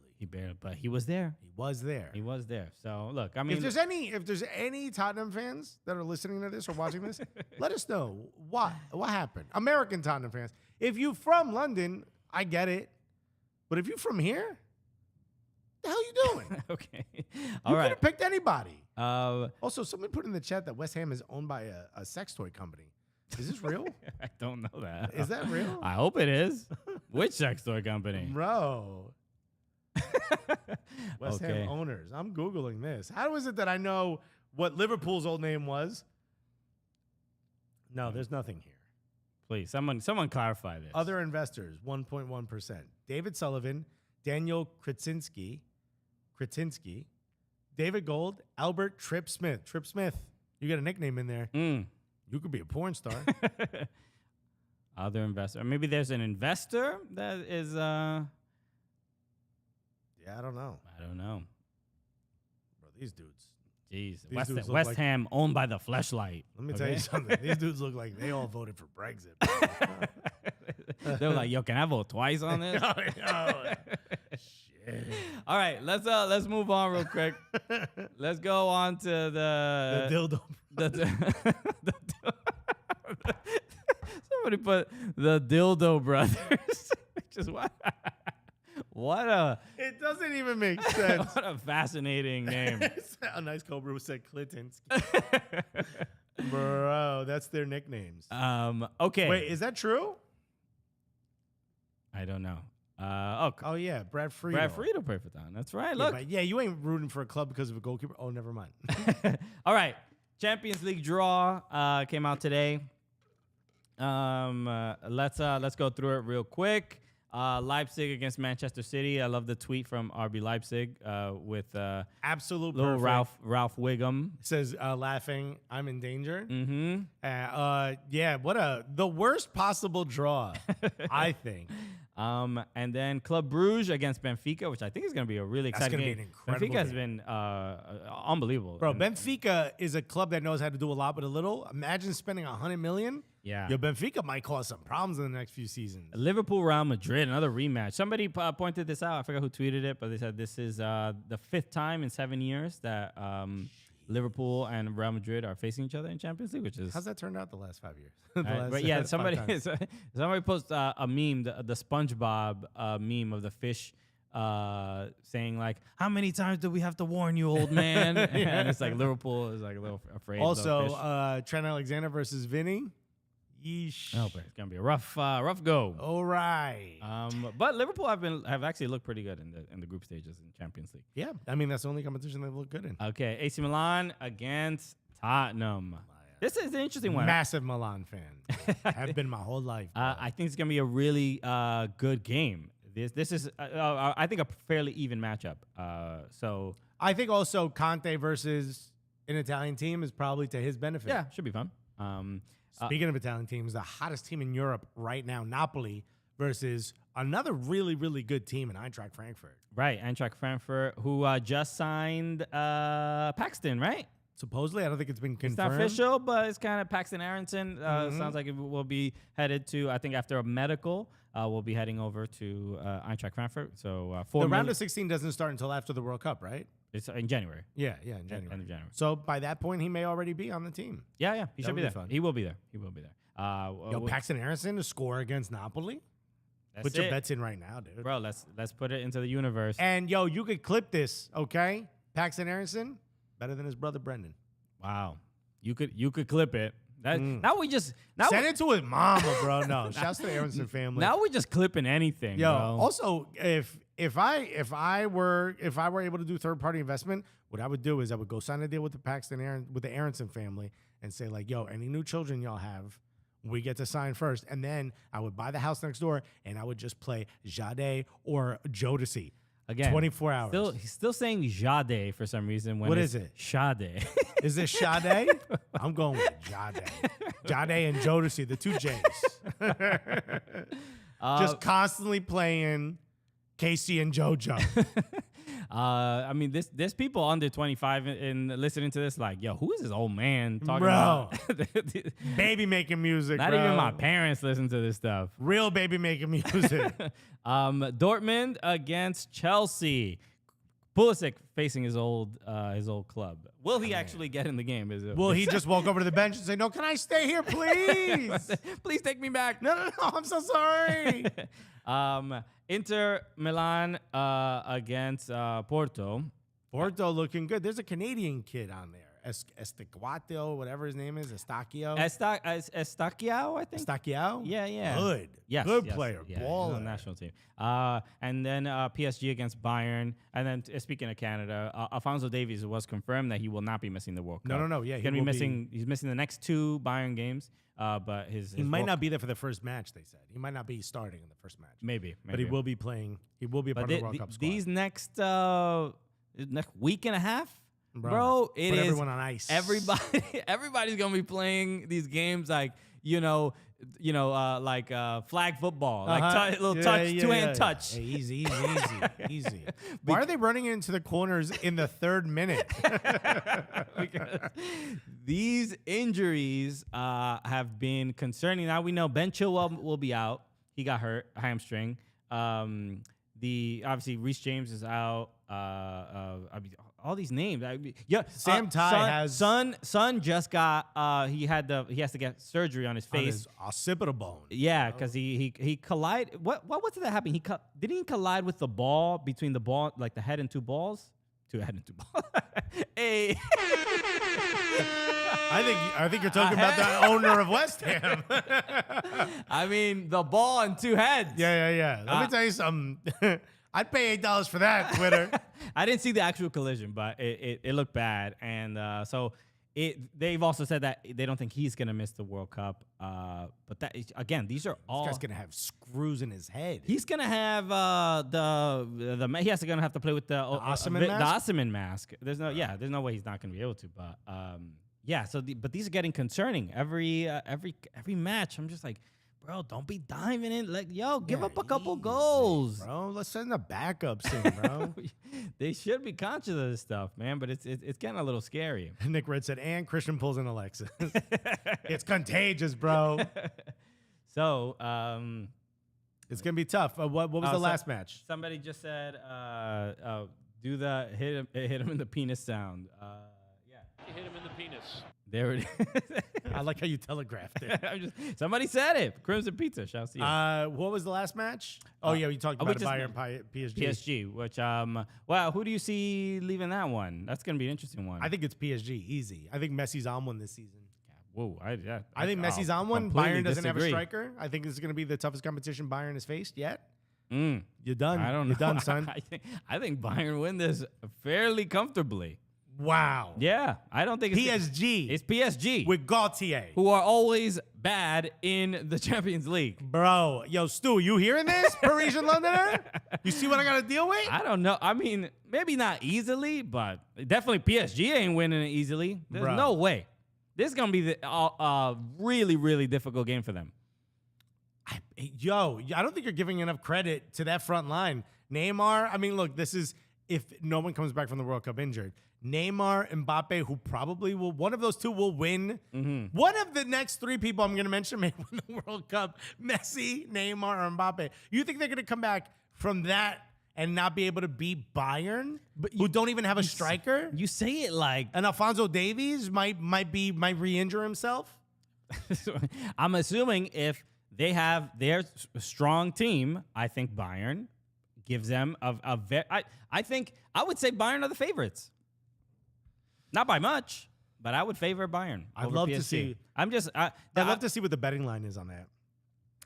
But he was there. He was there. So look, I mean, If there's any Tottenham fans that are listening to this or watching this, let us know what happened. American Tottenham fans. If you're from London, I get it. But if you're from here, the hell you doing? okay, You all could right. have picked anybody. Uh, Also, someone put in the chat that West Ham is owned by a sex toy company. Is this real? I don't know that. Is that real? I hope it is. Which sex toy company? Bro. West Okay. Ham owners. I'm Googling this. How is it that I know what Liverpool's old name was? No, there's nothing here. Please, someone clarify this. Other investors, 1.1%. David Sullivan, Daniel Chritian, David Gold, Albert Trip Smith. Trip Smith, you got a nickname in there. You could be a porn star. Other investor. Maybe there's an investor that is. Yeah, I don't know. Bro, These dudes. Jeez, These dudes look West like- Ham owned by the Fleshlight. Let me tell you something. These dudes look like they all voted for Brexit. They were like, "Yo, can I vote twice on this?" Shit. All right, let's move on real quick. Let's go on to The dildo. Somebody put the Dildo Brothers. Which is what a It doesn't even make sense. what a fascinating name. A nice Cobra who said Clinton's. Bro, that's their nicknames. Okay. Wait, is that true? I don't know. Oh, yeah, Brad Friedel. Brad Friedel played for Tottenham. That's right. Yeah, Look. but yeah, you ain't rooting for a club because of a goalkeeper. Oh, never mind. All right. Champions League draw came out today. Let's go through it real quick. Leipzig against Manchester City. I love the tweet from RB Leipzig with Absolute little perfect. Ralph Wiggum. Says laughing, I'm in danger. Mm-hmm. Yeah, the worst possible draw, I think. And then Club Brugge against Benfica, which I think is going to be a really That's exciting gonna be game. an incredible Benfica has game. been unbelievable. Bro, And- Benfica is a club that knows how to do a lot with a little. Imagine spending $100 million. Yeah. Yo, Benfica might cause some problems in the next few seasons. Liverpool, Real Madrid, another rematch. Somebody pointed this out. I forgot who tweeted it, but they said this is the 5th time in 7 years that Liverpool and Real Madrid are facing each other in Champions League, which is How's that turned out the last 5 years? but yeah, somebody times. somebody posted a meme, the SpongeBob meme of the fish saying like, "How many times do we have to warn you, old man?" And it's like Liverpool is like a little afraid. of the Also, fish. Trent Alexander versus Vinny. Yeesh. Oh, but it's gonna be a rough go. All right. But Liverpool have actually looked pretty good in the group stages in Champions League. Yeah, I mean, that's the only competition they've looked good in. Okay, AC Milan against Tottenham. This is an interesting one. Massive Milan fan. Have been my whole life. bro. I think it's gonna be a really good game. This is I think a fairly even matchup. So I think also Conte versus an Italian team is probably to his benefit. yeah, should be fun. Speaking of Italian teams, the hottest team in Europe right now, Napoli, versus another really, really good team in Eintracht Frankfurt. Right, Eintracht Frankfurt, who just signed Paxton, right? Supposedly, I don't think it's been It's confirmed. not official, but it's kind of Paxton Aronson. Sounds like it will be headed to, I think after a medical, we'll be heading over to Eintracht Frankfurt. So The round of 16 doesn't start until after the World Cup, right? it's in January. Yeah, in January. End of January. So by that point, he may already be on the team. Yeah, he That should be would there. be fun. He will be there. Yo, Paxton Aronson to score against Napoli? That's Put your it. bets in right now, dude. Bro, let's put it into the universe. And, yo, you could clip this, okay? Paxton Aronson, better than his brother Brendan. Wow, you could clip it. Now we just Send it to his mama, bro. No, shouts to the Aronson family. now we're just clipping anything. Yo, bro. also, if I were able to do third party investment, what I would do is I would go sign a deal with the Aronson family and say like, yo, any new children y'all have, we get to sign first, and then I would buy the house next door and I would just play Jade or Jodeci. Again, 24 hours. He's still saying Jade for some reason. When What it's is it? Shade. Is it Sade? I'm going with Jade. Jade and Jodeci, the two J's. Just constantly playing Casey and JoJo. I mean, there's people under 25 and listening to this like, yo, who is this old man talking Bro. about? Baby making music, Not bro. even my parents listen to this stuff. Real baby making music. Dortmund against Chelsea. Pulisic facing his old club. Will he actually get in the game? Will he just walk over to the bench and say, no, can I stay here, please? Please take me back. No, I'm so sorry. Inter Milan against Porto. Porto looking good. There's a Canadian kid on there. Estaquato, whatever his name is, Estaquio. Estaquiao, I think. Estaquiao? Yeah. Good. Yes, Good yes, player. yeah, he's Baller. on the national team. And then PSG against Bayern. And then speaking of Canada, Alphonso Davies was confirmed that he will not be missing the World Cup. No. Yeah, he's gonna be missing. He's missing the next 2 Bayern games. But he might not be there for the first match. They said he might not be starting in the first match. Maybe. But he will be playing. He will be a part of the World Cup squad. These next week and a half, bro, it is everyone on ice. Everybody's gonna be playing these games like like flag football, like little touch, two-hand touch. Hey, easy. Why are they running into the corners in the 3rd minute? Because these injuries have been concerning. Now we know Ben Chilwell will be out. He got hurt, hamstring. Obviously Reece James is out. All these names. Sam Ty has Son just got he has to get surgery on his face. On his occipital bone. Yeah, because he collided. What was it that happened? Didn't he collide with the ball between the ball, like the head and 2 balls? Head and 2 balls. Hey. I think you're talking about the owner of West Ham. I mean, the ball and 2 heads. Yeah. Let me tell you something. I'd pay $8 for that, Twitter. I didn't see the actual collision, but it looked bad. And so they've also said that they don't think he's going to miss the World Cup. But that again, these are all... This guy's going to have screws in his head. He's going to have he has to have to play with the Osman mask. There's no way he's not going to be able to. But but these are getting concerning. Every match, I'm just like, bro, don't be diving in. Like, give up a couple goals. Bro, let's send the backups in, bro. They should be conscious of this stuff, man, but it's getting a little scary. Nick Red said, and Christian pulls in Alexis. It's contagious, bro. So, it's going to be tough. What was the last match? Somebody just said, do the hit him in the penis sound. You hit him in the penis. There it is. I like how you telegraphed it. Somebody said it. Crimson Pizza. Shall see. What was the last match? We talked about Bayern PSG. PSG. Which who do you see leaving that one? That's gonna be an interesting one. I think it's PSG. Easy. I think Messi's on one this season. Whoa. I think Messi's on one. Bayern doesn't have a striker. I think this is gonna be the toughest competition Bayern has faced yet. You're done. I don't know. You're done, son. I think Bayern win this fairly comfortably. Wow. Yeah, I don't think it's PSG. It's PSG with Gautier, who are always bad in the Champions League. Bro, Stu, you hearing this, Parisian Londoner? You see what I got to deal with? I don't know. I mean, maybe not easily, but definitely PSG ain't winning it easily. There's no way. This is gonna be a really, really difficult game for them. I don't think you're giving enough credit to that front line. Neymar. I mean, look, this is if no one comes back from the World Cup injured. Neymar, Mbappe, who probably will, one of those two will win. Mm-hmm. One of the next 3 people I'm going to mention may win the World Cup. Messi, Neymar, or Mbappe. You think they're going to come back from that and not be able to beat Bayern, who don't even have a striker? You say it like... And Alphonso Davies might re-injure himself? I'm assuming if they have their strong team, I think Bayern gives them a very... I think I would say Bayern are the favorites. Not by much, but I would favor Bayern. I'd love to see. I'd love to see what the betting line is on that.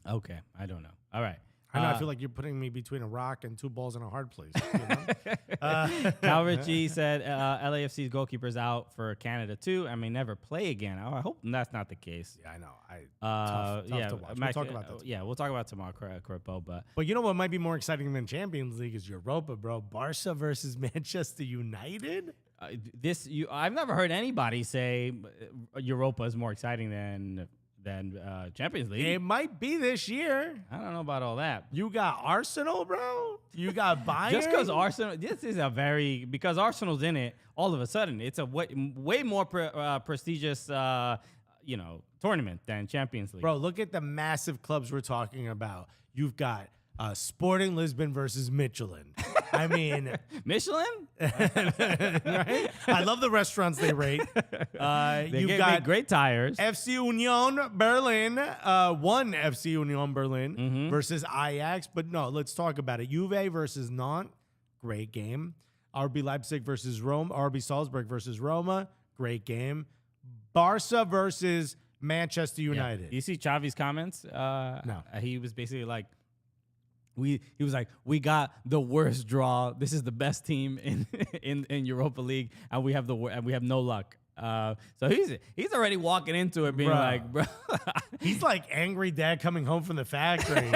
Okay, I don't know. All right. I know. I feel like you're putting me between a rock and 2 balls in a hard place. You know? Cal Ritchie said LAFC's goalkeeper's out for Canada too and may never play again. I hope that's not the case. Yeah, I know. Tough to watch. We'll talk about that. Yeah, we'll talk about tomorrow, Corpo. But you know what might be more exciting than Champions League is Europa, bro. Barca versus Manchester United. I've never heard anybody say Europa is more exciting than Champions League. It might be this year. I don't know about all that. You got Arsenal, bro. You got Bayern. Just because Arsenal, because Arsenal's in it, all of a sudden it's a way more prestigious, tournament than Champions League. Bro, look at the massive clubs we're talking about. You've got Sporting Lisbon versus Michelin. I mean, Michelin? Right? I love the restaurants they rate. You've got great tires. FC Union Berlin, one FC Union Berlin versus Ajax. But no, let's talk about it. Juve versus Nantes, great game. RB Leipzig versus Rome. RB Salzburg versus Roma, great game. Barca versus Manchester United. You see Xavi's comments? No. He was basically like, he was like, we got the worst draw. This is the best team in Europa League, and we have no luck. So he's already walking into it being like, bro. He's like angry dad coming home from the factory.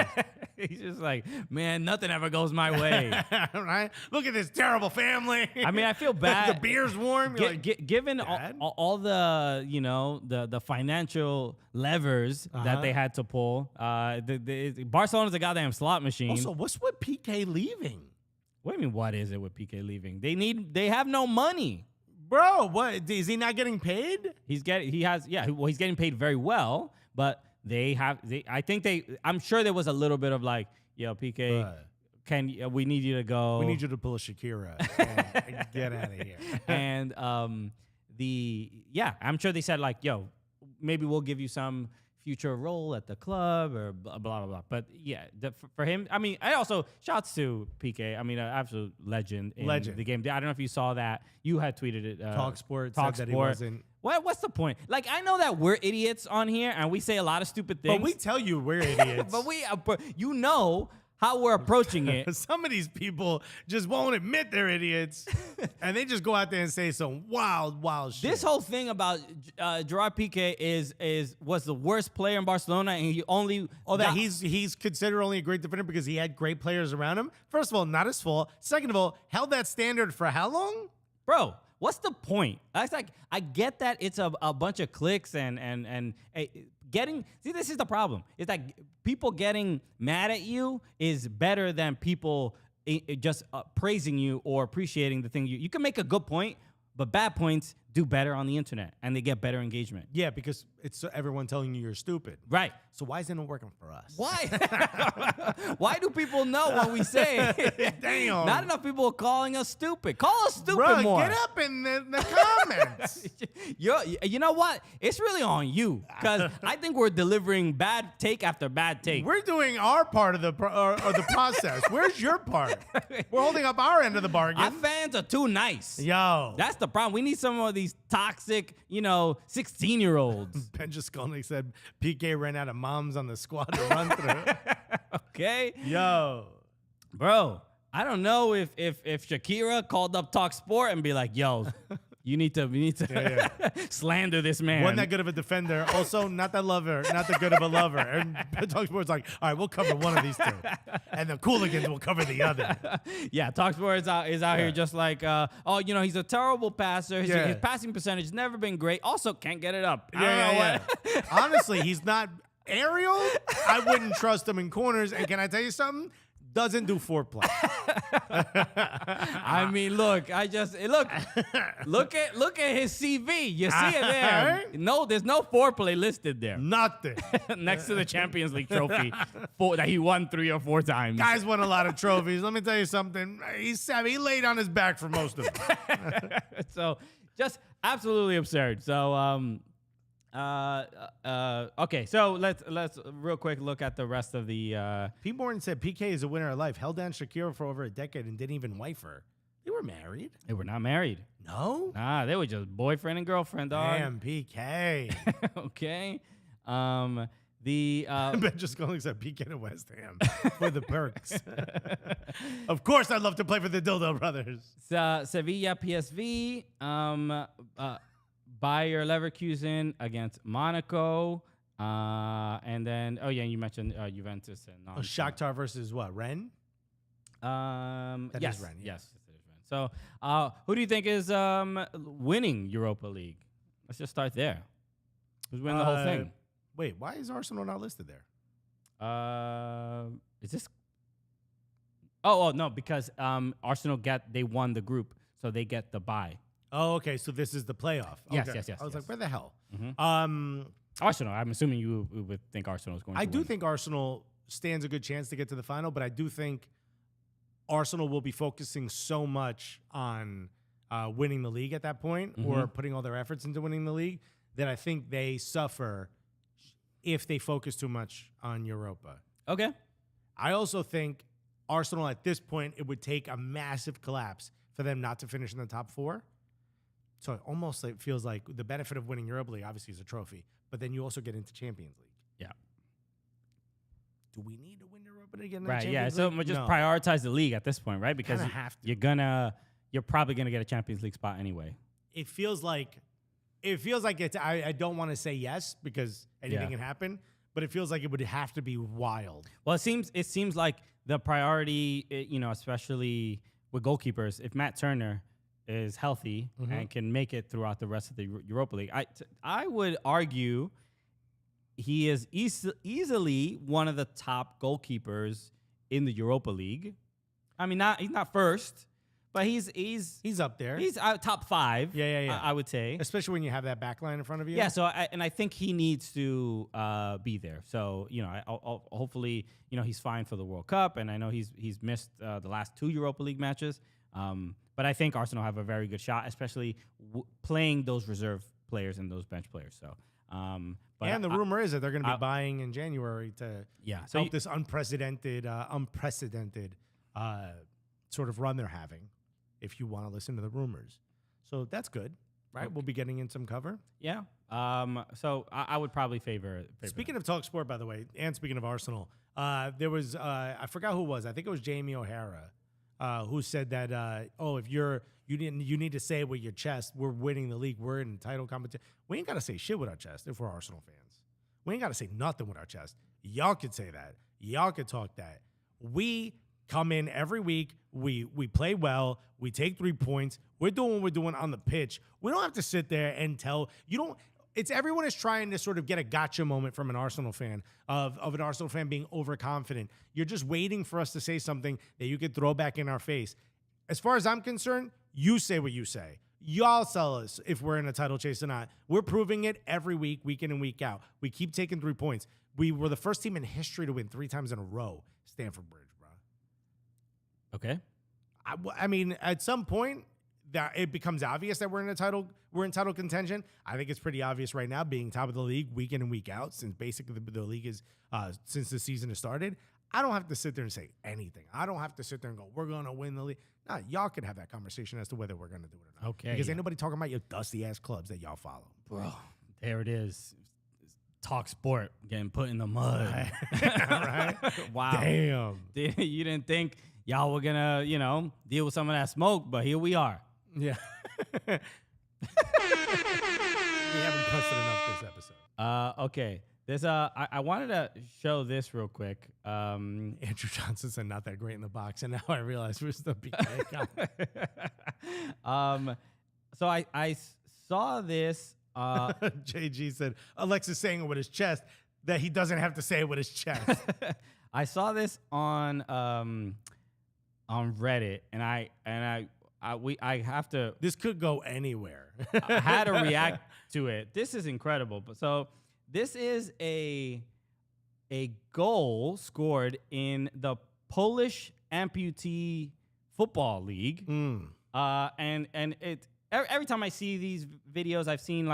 He's just like, man, nothing ever goes my way. Right? Look at this terrible family. I mean, I feel bad. The beer's warm. Given all the, you know, the financial levers that they had to pull, Barcelona's a goddamn slot machine. Also, what's with PK leaving? What do you mean, what is it with PK leaving? They have no money. Bro, what? Is he not getting paid? He's getting paid very well, but I'm sure there was a little bit of like, yo, PK, we need you to go. We need you to pull a Shakira and get out of here. And I'm sure they said like, yo, maybe we'll give you some future role at the club or blah, blah, blah. But yeah, for him, I mean, I also shouts to PK. I mean, an absolute legend in the game. I don't know if you saw that. You had tweeted it. Talksport said that he wasn't. What's the point? Like, I know that we're idiots on here and we say a lot of stupid things. But we tell you we're idiots. But you know how we're approaching it. Some of these people just won't admit they're idiots, and they just go out there and say some wild shit. This whole thing about Gerard Piqué was the worst player in Barcelona, and he only he's considered only a great defender because he had great players around him. First of all, not his fault. Second of all, held that standard for how long, bro? What's the point? That's like, I get that it's a bunch of clicks and this is the problem. It's like people getting mad at you is better than people just praising you or appreciating the thing. You can make a good point, but bad points do better on the internet and they get better engagement. Yeah, because it's everyone telling you you're stupid. Right. So why is it not working for us? Why? Why do people know what we say? Damn. Not enough people are calling us stupid. Call us stupid more. Get up in the comments. You know what? It's really on you because I think we're delivering bad take after bad take. We're doing our part of the process. Where's your part? We're holding up our end of the bargain. Our fans are too nice. Yo. That's the problem. We need some of these toxic, 16-year-olds. Ben Skolnick said PK ran out of moms on the squad to run through. Okay. Yo. Bro, I don't know if Shakira called up Talk Sport and be like, yo, we need to slander this man. Wasn't that good of a defender. Also, not that good of a lover. And Talk Sport's like, all right, we'll cover one of these two. And the Cooligans will cover the other. Yeah, Talk Sport is out here just like, he's a terrible passer. His passing percentage has never been great. Also, can't get it up. I don't know what. Honestly, he's not aerial. I wouldn't trust him in corners. And can I tell you something? Doesn't do foreplay. I mean, look at his CV. You see it there? Right? No, there's no foreplay listed there. Nothing. Next to the Champions League trophy that he won 3 or 4 times. Guys won a lot of trophies. Let me tell you something. He's savvy. He laid on his back for most of them. So just absolutely absurd. So okay, so let's real quick look at the rest of the Pete Morton said PK is a winner of life. Held down Shakira for over a decade and didn't even wife her. They were married. They were not married. No? Nah, they were just boyfriend and girlfriend, dog. Damn, PK. Okay. Ben just going said PK to West Ham for the perks. Of course I'd love to play for the Dildo Brothers. Sevilla PSV. Bayer Leverkusen against Monaco. And then, you mentioned Juventus. And Shakhtar versus what? Rennes? That yes. is Rennes. Yes, it is Rennes. So who do you think is winning Europa League? Let's just start there. Who's winning the whole thing? Wait, why is Arsenal not listed there? Is this? Oh, no, because Arsenal they won the group, so they get the bye. Oh, okay. So this is the playoff. Yes, okay. yes. I was like, where the hell? Mm-hmm. Arsenal. I'm assuming you would think Arsenal is going to win. I do think Arsenal stands a good chance to get to the final, but I do think Arsenal will be focusing so much on winning the league at that point, or putting all their efforts into winning the league, that I think they suffer if they focus too much on Europa. Okay. I also think Arsenal at this point, it would take a massive collapse for them not to finish in the top 4. So it almost like feels like the benefit of winning Europa League obviously is a trophy, but then you also get into Champions League. Yeah. Do we need to win Europa to get into Right. Champions Yeah. League? So we just No. prioritize the league at this point, right? Because Kinda have to. you're probably gonna get a Champions League spot anyway. It feels like it's. I don't want to say yes because anything can happen, but it feels like it would have to be wild. Well, it seems like the priority, especially with goalkeepers, if Matt Turner is healthy and can make it throughout the rest of the Europa League, I would argue he is easily one of the top goalkeepers in the Europa League. I mean, he's not first, but he's up there. He's top 5. Yeah. I would say, Especially when you have that back line in front of you. yeah. So I think he needs to be there. So hopefully he's fine for the World Cup, and I know he's missed the last 2 Europa League matches. But I think Arsenal have a very good shot, especially playing those reserve players and those bench players. So, and the rumor is that they're going to be buying in January to help this unprecedented sort of run they're having, if you want to listen to the rumors. So that's good, right? Okay. We'll be getting in some cover. Yeah. So I would probably favor Speaking of Talk Sport, by the way, and speaking of Arsenal, there was, I forgot who it was. I think it was Jamie O'Hara. Who said that? If you need to say it with your chest. We're winning the league. We're in title competition. We ain't got to say shit with our chest if we're Arsenal fans. We ain't got to say nothing with our chest. Y'all could say that. Y'all could talk that. We come in every week. We play well. We take 3 points. We're doing what we're doing on the pitch. We don't have to sit there and tell you don't. It's everyone is trying to sort of get a gotcha moment from an Arsenal fan of an Arsenal fan being overconfident. You're just waiting for us to say something that you could throw back in our face. As far as I'm concerned, you say what you say. Y'all sell us if we're in a title chase or not. We're proving it every week, week in and week out. We keep taking 3 points. We were the first team in history to win 3 times in a row. Stamford Bridge, bro. Okay. I mean, at some point, that it becomes obvious that we're in title contention. I think it's pretty obvious right now, being top of the league week in and week out, since basically the league is since the season has started. I don't have to sit there and say anything. I don't have to sit there and go, we're gonna win the league. Nah, y'all can have that conversation as to whether we're gonna do it or not. Okay. Because ain't nobody talking about your dusty ass clubs that y'all follow. Bro, there it is. Talk Sport getting put in the mud. Right? Wow. Damn. You didn't think y'all were gonna, deal with some of that smoke, but here we are. Yeah. We haven't cussed enough this episode. Okay. There's I wanted to show this real quick. Andrew Johnson said not that great in the box, and now I realize we're still PK. So I saw this. JG said Alexis saying it with his chest that he doesn't have to say it with his chest. I saw this on Reddit, and I have to. This could go anywhere. I had to react to it. This is incredible. But so this is a goal scored in the Polish amputee football league. And it every time I see these videos, I've seen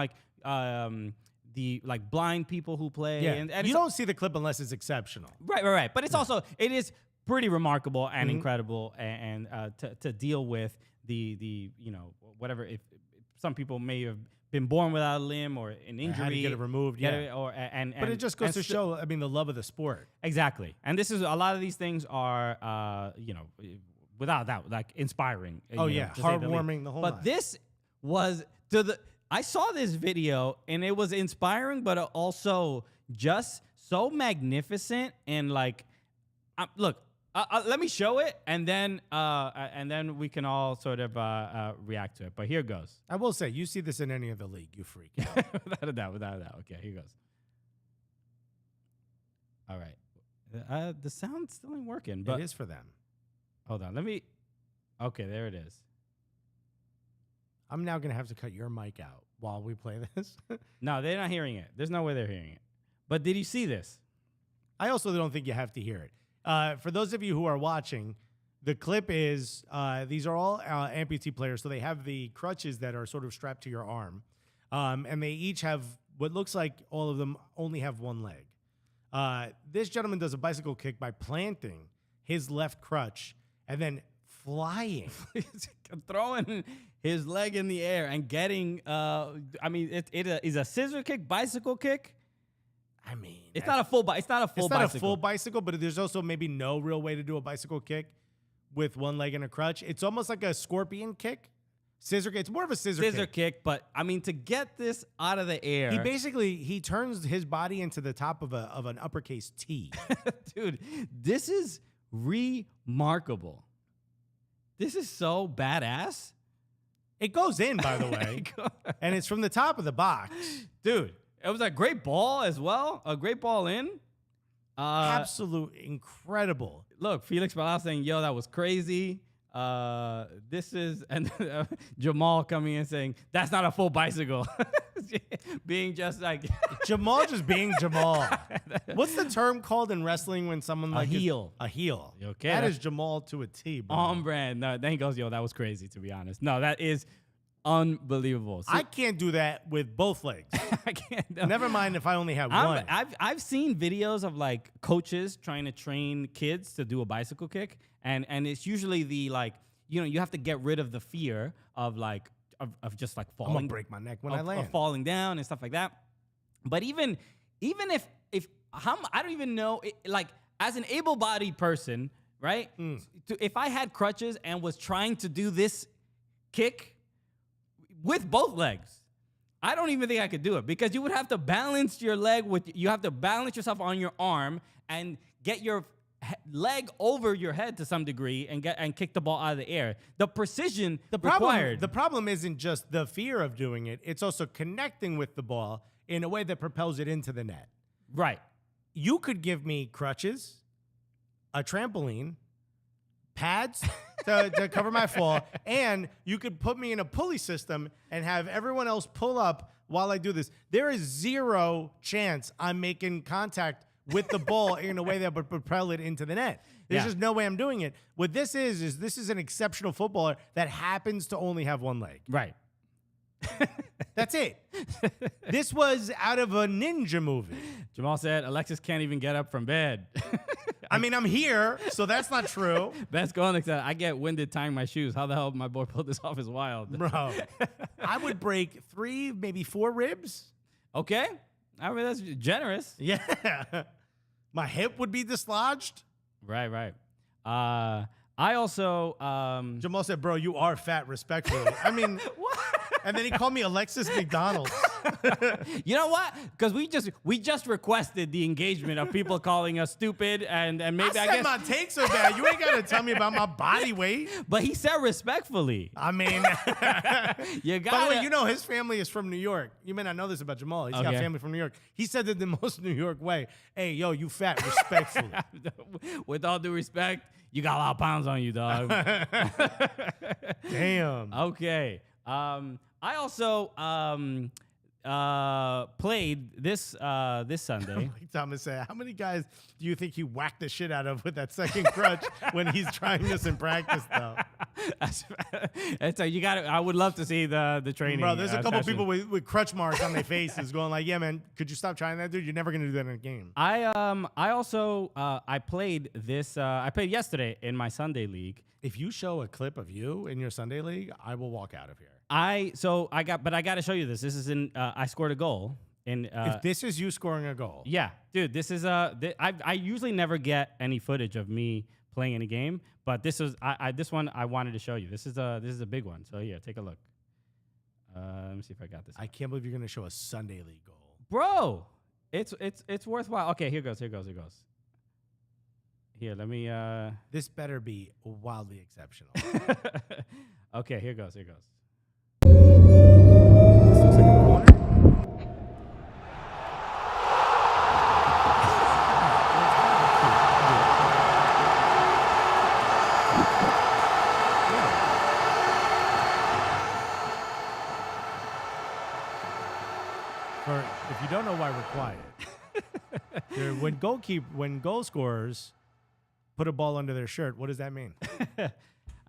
the blind people who play. Yeah. And you don't see the clip unless it's exceptional. Right. But it's also it is pretty remarkable and incredible, and to deal with the whatever, if some people may have been born without a limb or an injury, had to get it removed, but it just goes to show, I mean, the love of the sport. Exactly. And this is a lot of these things are without doubt like inspiring. Heartwarming, the whole But night. this was I saw this video and it was inspiring, but also just so magnificent and look. Let me show it, and then we can all sort of react to it. But here goes. I will say, you see this in any other league, you freak out. Without a doubt. Okay, here goes. All right. The sound still ain't working, but it is for them. Hold on. Okay, there it is. I'm now going to have to cut your mic out while we play this. No, they're not hearing it. There's no way they're hearing it. But did you see this? I also don't think you have to hear it. For those of you who are watching, the clip is, these are all amputee players, so they have the crutches that are sort of strapped to your arm, and they each have what looks like all of them only have one leg. This gentleman does a bicycle kick by planting his left crutch and then flying. Throwing his leg in the air and getting, I mean, it is a scissor kick, bicycle kick. I mean, It's not a full bicycle, but there's also maybe no real way to do a bicycle kick with one leg and a crutch. It's almost like a scorpion kick. Scissor kick. It's more of a scissor kick. But I mean, to get this out of the air, he turns his body into the top of an uppercase T. Dude, this is remarkable. This is so badass. It goes in, by the way, and it's from the top of the box, dude. It was a great ball as well. A great ball in. Absolute incredible. Look, Felix Palau saying, yo, that was crazy. This is, and Jamal coming in saying, that's not a full bicycle. Being just like. Jamal just being Jamal. What's the term called in wrestling when someone like. A heel. Okay. That is Jamal to a T, bro. On brand. No, then he goes, yo, that was crazy, to be honest. No, that is unbelievable. So, I can't do that with both legs. I can't. No. Never mind if I only have one. I've seen videos of like coaches trying to train kids to do a bicycle kick, and it's usually the like, you know, you have to get rid of the fear of like of just like falling. I'm gonna break my neck when I land. Of falling down and stuff like that. But even if I don't even know, like as an able-bodied person, right? If I had crutches and was trying to do this kick with both legs, I don't even think I could do it, because you would have to balance your leg you have to balance yourself on your arm and get your leg over your head to some degree and kick the ball out of the air. The precision required. The problem isn't just the fear of doing it. It's also connecting with the ball in a way that propels it into the net. Right. You could give me crutches, a trampoline, pads to cover my fall, and you could put me in a pulley system and have everyone else pull up while I do this. There is zero chance I'm making contact with the ball in a way that would propel it into the net. There's just no way I'm doing it. What this is this is an exceptional footballer that happens to only have one leg. Right. That's it. This was out of a ninja movie. Jamal said, Alexis can't even get up from bed. I mean, I'm here, so that's not true. Best going said, I get winded tying my shoes. How the hell my boy pulled this off is wild. Bro, I would break 3, maybe 4 ribs. Okay. I mean, that's generous. Yeah. My hip would be dislodged. Right. I also... Jamal said, bro, you are fat, respectfully. I mean... What? And then he called me Alexis McDonald. You know what? Because we just requested the engagement of people calling us stupid, and maybe I guess my takes are bad. You ain't got to tell me about my body weight. But he said respectfully. I mean, you got. By the way, you know his family is from New York. You may not know this about Jamal. He's got family from New York. He said it the most New York way. Hey, yo, you fat, respectfully. With all due respect, you got a lot of pounds on you, dog. Damn. Okay. I also played this Sunday. Like Thomas said, how many guys do you think he whacked the shit out of with that second crutch when he's trying this in practice, though? You got. I would love to see the training. Bro, there's a couple people with crutch marks on their faces going like, yeah, man, could you stop trying that, dude? You're never going to do that in a game. I also I played this. I played yesterday in my Sunday league. If you show a clip of you in your Sunday league, I will walk out of here. I got to show you this. This is in. I scored a goal. If this is you scoring a goal, yeah, dude, this is I usually never get any footage of me playing in a game, but this was this one I wanted to show you. This is a big one. So here, take a look. Let me see if I got this. I can't believe you're gonna show a Sunday league goal, bro. It's worthwhile. Okay, here goes. Here, let me. This better be wildly exceptional. Okay, here goes. This looks like a corner. If you don't know why we're quiet, when goal scorers put a ball under their shirt, what does that mean?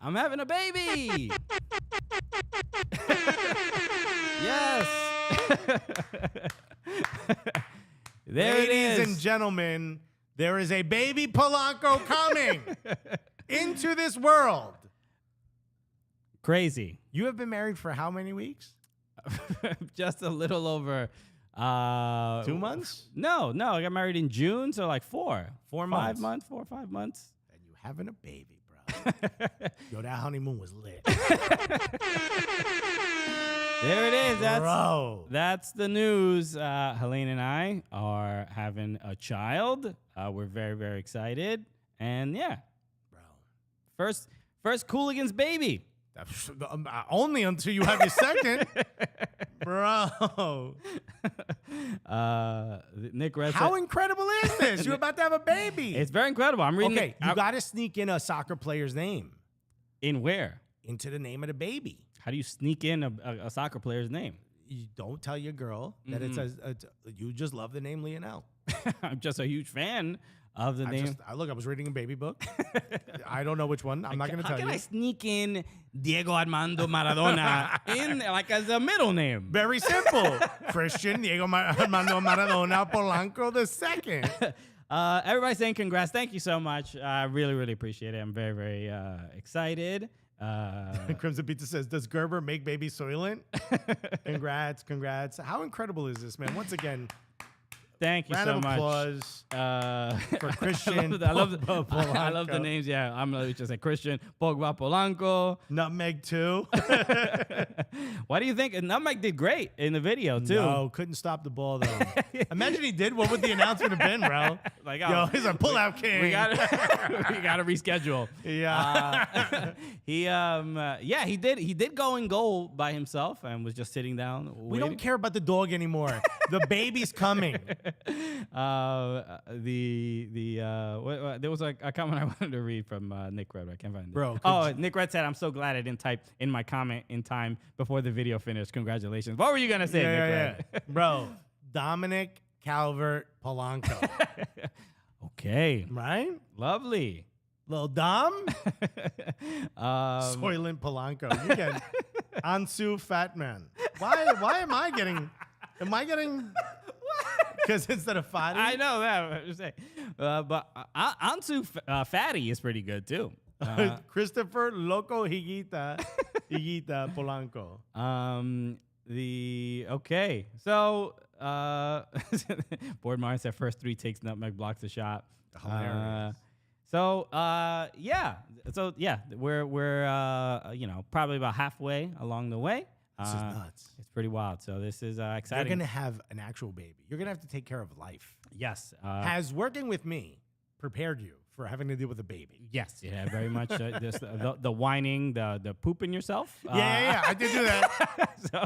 I'm having a baby. Yes. Ladies and gentlemen, there is a baby Polanco coming into this world. Crazy. You have been married for how many weeks? Just a little over 2 months? No, I got married in June, so like 4 months. 5 months, 4 or 5 months. And you having a baby, bro. Yo, that honeymoon was lit. There it is. Bro. That's the news. Helene and I are having a child. We're very, very excited. And yeah, Bro. first Cooligans baby. Only until you have your second. Bro. Nick Red How said- incredible is this? You're about to have a baby. It's very incredible. I'm reading Okay, you got to sneak in a soccer player's name in where? into the name of the baby. How do you sneak in a soccer player's name? You don't tell your girl that it says you just love the name Lionel. I'm just a huge fan of the name. I was reading a baby book. I don't know which one. I'm not going to tell How you. can I sneak in Diego Armando Maradona in like as a middle name? Very simple. Christian Diego Armando Maradona Polanco II. Everybody's saying congrats. Thank you so much. I really, really appreciate it. I'm very, very excited. Crimson Pizza says, does Gerber make baby Soylent? Congrats. How incredible is this, man? Once again, thank you round so of much. applause for Christian. I love Polanco. the names. Yeah, I'm gonna just say Christian Pogba Polanco. Nutmeg too. What do you think? Nutmeg did great in the video too. No, couldn't stop the ball though. Imagine he did. What would the announcement have been, bro? Like, yo, he's a pullout king. We got to reschedule. Yeah. He did go in goal by himself and was just sitting down. We don't care about the dog anymore. The baby's coming. There was a comment I wanted to read from Nick Red. I can't find it. Bro, Nick Red said, "I'm so glad I didn't type in my comment in time before the video finished. Congratulations." What were you gonna say, Nick Red? Bro, Dominic Calvert Polanco. Okay, Right? lovely. Little Dom? Soylent Polanco. You get Ansu Fat Man. Why am I getting... Because instead of Fatty? I know that. I'm just saying. But Ansu Fatty is pretty good too. Christopher Loco Higuita Polanco. Okay. So Board Martin said first 3 takes Nutmeg blocks the shot. Hilarious. We're probably about halfway along the way. This is nuts. It's pretty wild. So this is exciting. You're going to have an actual baby. You're going to have to take care of life. Yes. Has working with me prepared you for having to deal with a baby? Yes. Yeah. Very much. Just the whining, the pooping yourself. Yeah. I did do that. So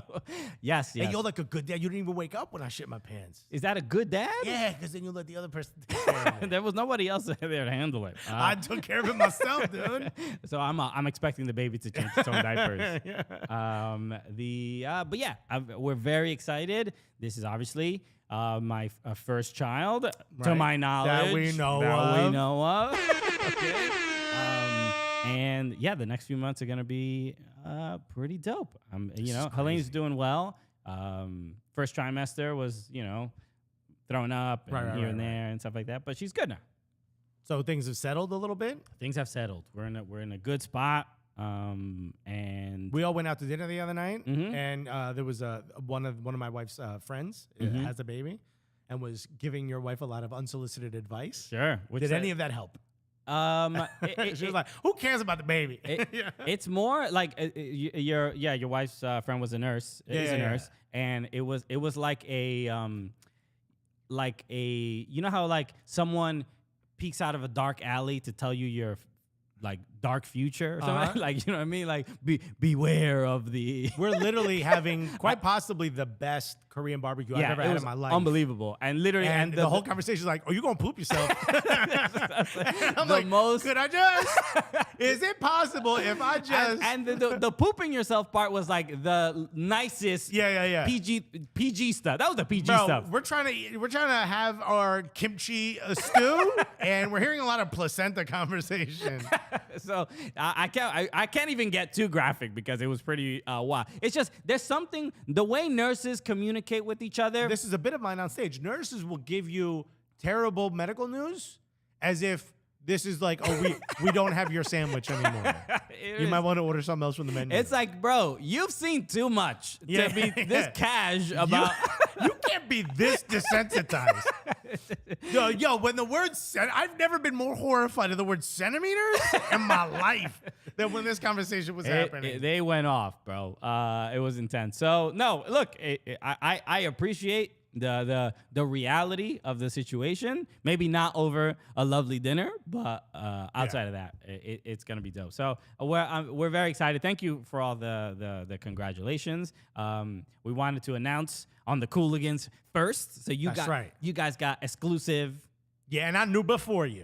yes. Hey, you're like a good dad. You didn't even wake up when I shit my pants. Is that a good dad? Yeah, because then you let the other person take care of it. There was nobody else there to handle it. I took care of it myself, dude. So I'm expecting the baby to change its own diapers. We're very excited. This is obviously my first child, to Right. my knowledge, That we know of. Okay. And yeah, the next few months are gonna be pretty dope. Helene's doing well. First trimester was throwing up and here and there and stuff like that, but she's good now. So things have settled a little bit. Things have settled. We're in a good spot. And We all went out to dinner the other night, Mhm. and there was one of my wife's friends has a baby, and was giving your wife a lot of unsolicited advice. sure. Did any of that help? She was like, "Who cares about the baby?" It's more like your wife's friend was a nurse. Is a Yeah. nurse, and it was like a you know how like someone peeks out of a dark alley to tell you your like dark future or something, like, you know what I mean? Like beware of the. We're literally having quite possibly the best Korean barbecue I've ever had in my life. Unbelievable, and literally, And the whole conversation is like, "Oh, you gonna poop yourself?" I'm the like, most- "Could I just? Is it possible if I just?" and the pooping yourself part was like the nicest. Yeah. PG stuff. That was the PG Bro, stuff. we're trying to have our kimchi stew, and we're hearing a lot of placenta conversation. So I can't even get too graphic because it was pretty wild. It's just there's something the way nurses communicate with each other. This is a bit of mine on stage. Nurses will give you terrible medical news as if This is like, oh, we don't have your sandwich anymore. You might want to order something else from the menu. It's like, bro, you've seen too much to be this cash about. You can't be this desensitized. Yo, when the word I've never been more horrified of the word centimeters in my life than when this conversation was happening. They went off, bro. It was intense. So no, look, I appreciate the reality of the situation. Maybe not over a lovely dinner, but outside of that, it's gonna be dope. So we're very excited. Thank you for all the congratulations. We wanted to announce on the Cooligans first, so you guys got exclusive. Yeah, and I knew before you.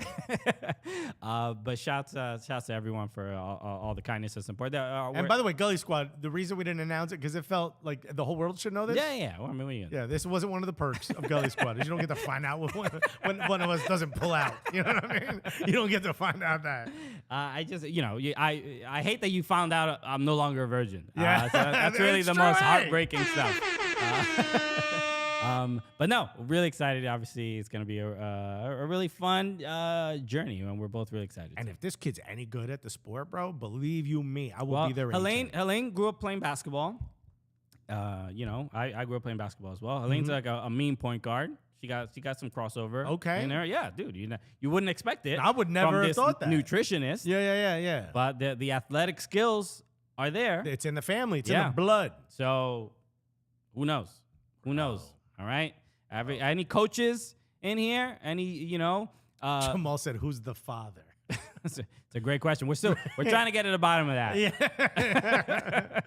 But shouts to everyone for all the kindness and support. And by the way, Gully Squad, the reason we didn't announce it, because it felt like the whole world should know this. Yeah. Well, I mean, what are you gonna do? This wasn't one of the perks of Gully Squad. Is you don't get to find out when one of us doesn't pull out. You know what I mean? You don't get to find out that. I just, I hate that you found out I'm no longer a virgin. Yeah. So that's really the most heartbreaking stuff. But no, really excited. Obviously, it's going to be a really fun journey, and we're both really excited. And if this kid's any good at the sport, bro, believe you me, I will be there. Helene grew up playing basketball. I grew up playing basketball as well. Helene's like a mean point guard. She got some crossover. Okay. In there. Yeah, dude. You wouldn't expect it. I would never have thought that. Nutritionist. Yeah. But the athletic skills are there. It's in the family. It's in the blood. So who knows? Who knows? All right. Any coaches in here? Jamal said, "Who's the father?" It's a great question. We're trying to get to the bottom of that. Yeah.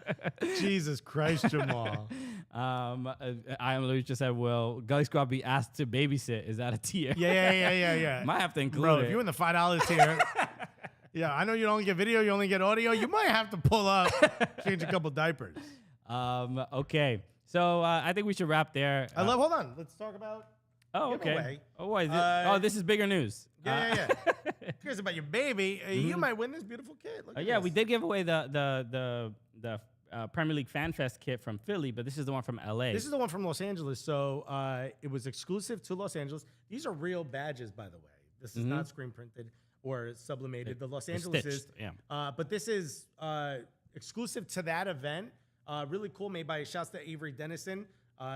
Jesus Christ, Jamal. I am Luis just said, "Will Gully Squad be asked to babysit? Is that a tier?" Yeah. Might have to include Bro, it. if you're in the $5 tier, yeah, I know you don't get video, you only get audio. You might have to pull up, change a couple diapers. Okay. So I think we should wrap there. Hold on. Let's talk about. Oh, okay. Giveaway. Oh, what is it? This is bigger news. Yeah. Cares about your baby. You might win this beautiful kit. Look at Yeah, this. we did give away the Premier League Fan Fest kit from Philly, but this is the one from LA. This is the one from Los Angeles. So it was exclusive to Los Angeles. These are real badges, by the way. This is not screen printed or sublimated. The Los Angeles is. Yeah. But this is exclusive to that event. Really cool, made by shouts to Avery Dennison.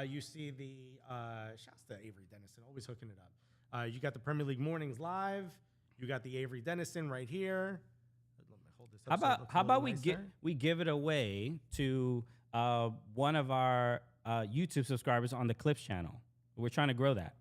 You see the shouts to Avery Dennison, always hooking it up. You got the Premier League Mornings live. You got the Avery Dennison right here. Let me hold this up. How about we give it away to one of our YouTube subscribers on the Clips channel? We're trying to grow that.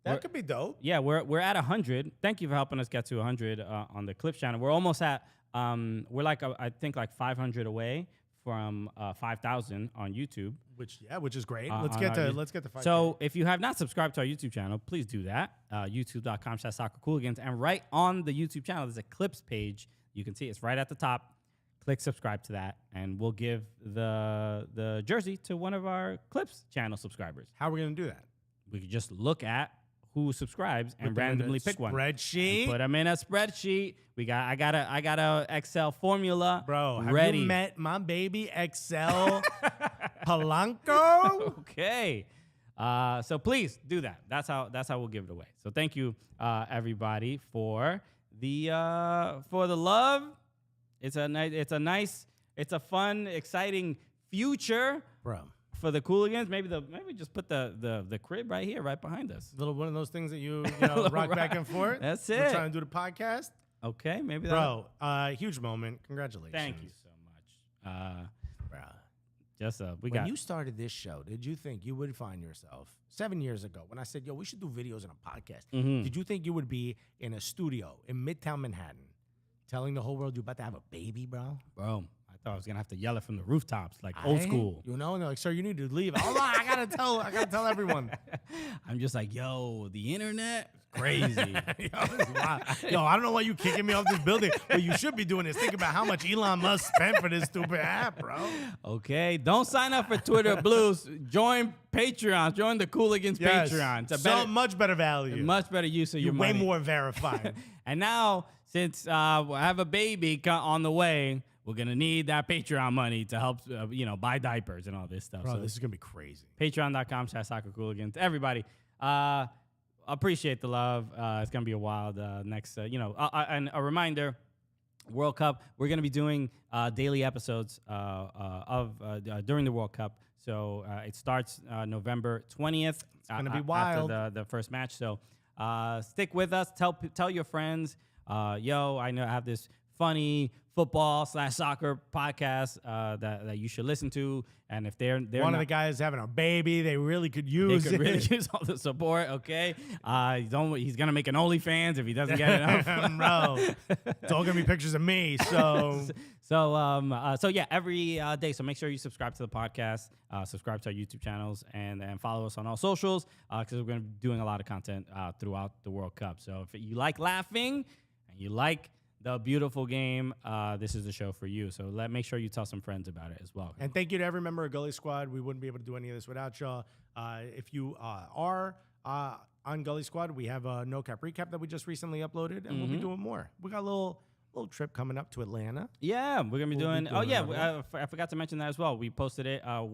That could be dope. Yeah, we're at 100. Thank you for helping us get to 100 on the Clips channel. We're almost at we're like I think like 500 away from 5,000 on YouTube, which is great. Let's get to 5,000. So if you have not subscribed to our YouTube channel, please do that. YouTube.com/soccercooligans, and right on the YouTube channel there's a Clips page. You can see it's right at the top. Click subscribe to that, and we'll give the jersey to one of our Clips channel subscribers. How are we gonna do that? We could just look at who subscribes and randomly pick one. Spreadsheet. Put them in a spreadsheet. I got a Excel formula. Bro, have ready. you met my baby Excel Polanco? Okay. So please do that. That's how we'll give it away. So thank you everybody for the love. It's a fun, exciting future. Bro. For the Cooligans, maybe just put the crib right here, right behind us. Little one of those things that you rock back and forth. That's We're it. trying to do the podcast. Okay, maybe that. Bro, huge moment. Congratulations. Thank you so much. Bro, when you started this show, did you think you would find yourself 7 years ago when I said, yo, we should do videos and a podcast? Did you think you would be in a studio in Midtown Manhattan telling the whole world you're about to have a baby, bro? Bro, I thought I was gonna have to yell it from the rooftops, like old school. You know, and they're like, sir, you need to leave. Hold on, I gotta tell everyone. I'm just like, yo, the internet, crazy. Yo, I don't know why you kicking me off this building. What you should be doing is think about how much Elon Musk spent for this stupid app, bro. Okay, don't sign up for Twitter Blues. Join Patreon. Join the Cooligans Patreon. It's a much better value. Much better use of your money. Way more verified. And now, since I have a baby on the way, we're going to need that Patreon money to help, buy diapers and all this stuff. Bro, so this is going to be crazy. Patreon.com/soccercooligans. Everybody. appreciate the love. It's gonna be a wild next. And a reminder. World Cup. We're going to be doing daily episodes during the World Cup. So it starts November 20th. It's gonna be wild after the first match. So stick with us. Tell your friends. I know I have this funny football/soccer podcast that you should listen to. And if they're one of the guys having a baby, they really could use it. Really use all the support. Okay, he's gonna make an OnlyFans if he doesn't get enough. Bro, it's all gonna be pictures of me. So yeah, every day. So make sure you subscribe to the podcast, subscribe to our YouTube channels, and follow us on all socials because we're gonna be doing a lot of content throughout the World Cup. So if you like laughing and you like the beautiful game, this is the show for you. So make sure you tell some friends about it as well. And thank you to every member of Gully Squad. We wouldn't be able to do any of this without y'all. If you are on Gully Squad, we have a No Cap Recap that we just recently uploaded, and we'll be doing more. We got a little trip coming up to Atlanta. Yeah, we're going to be doing I forgot to mention that as well. We posted it, we're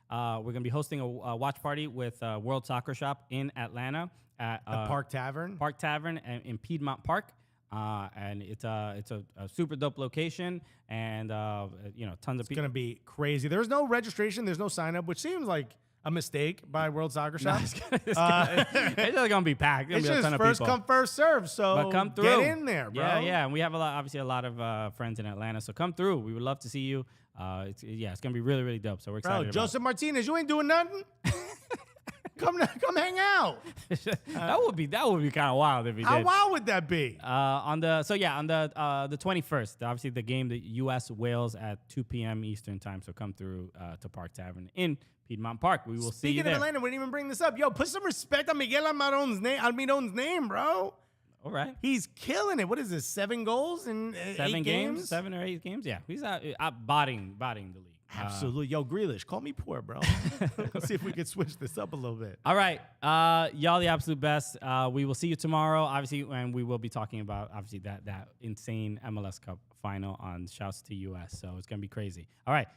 going to be hosting a watch party with World Soccer Shop in Atlanta at the Park Tavern. Park Tavern in Piedmont Park. And it's a super dope location, and tons of people. It's gonna be crazy. There's no registration, there's no sign up, which seems like a mistake by World Soccer Shop. It's just gonna be packed. It's just first come, first serve. So but come through. Get in there, bro. Yeah. And we have a lot of friends in Atlanta, so come through. We would love to see you. It's gonna be really, really dope. So we're excited. Bro, Joseph Martinez, you ain't doing nothing. Come hang out. That would be kind of wild if he did. How wild would that be? On the 21st, obviously the game, the U.S. Wales at 2 p.m. Eastern time. So come through to Park Tavern in Piedmont Park. We will see you there. Speaking of Atlanta, we didn't even bring this up. Yo, put some respect on Miguel Almiron's name, bro. All right. He's killing it. What is this? 7 goals in 8 games? 7 or 8 games. Yeah, he's out botting the league. Absolutely. Yo, Grealish, call me poor, bro. Let's see if we can switch this up a little bit. All right. Y'all the absolute best. We will see you tomorrow, obviously, and we will be talking about, obviously, that insane MLS Cup final on Shouts to US. So it's going to be crazy. All right.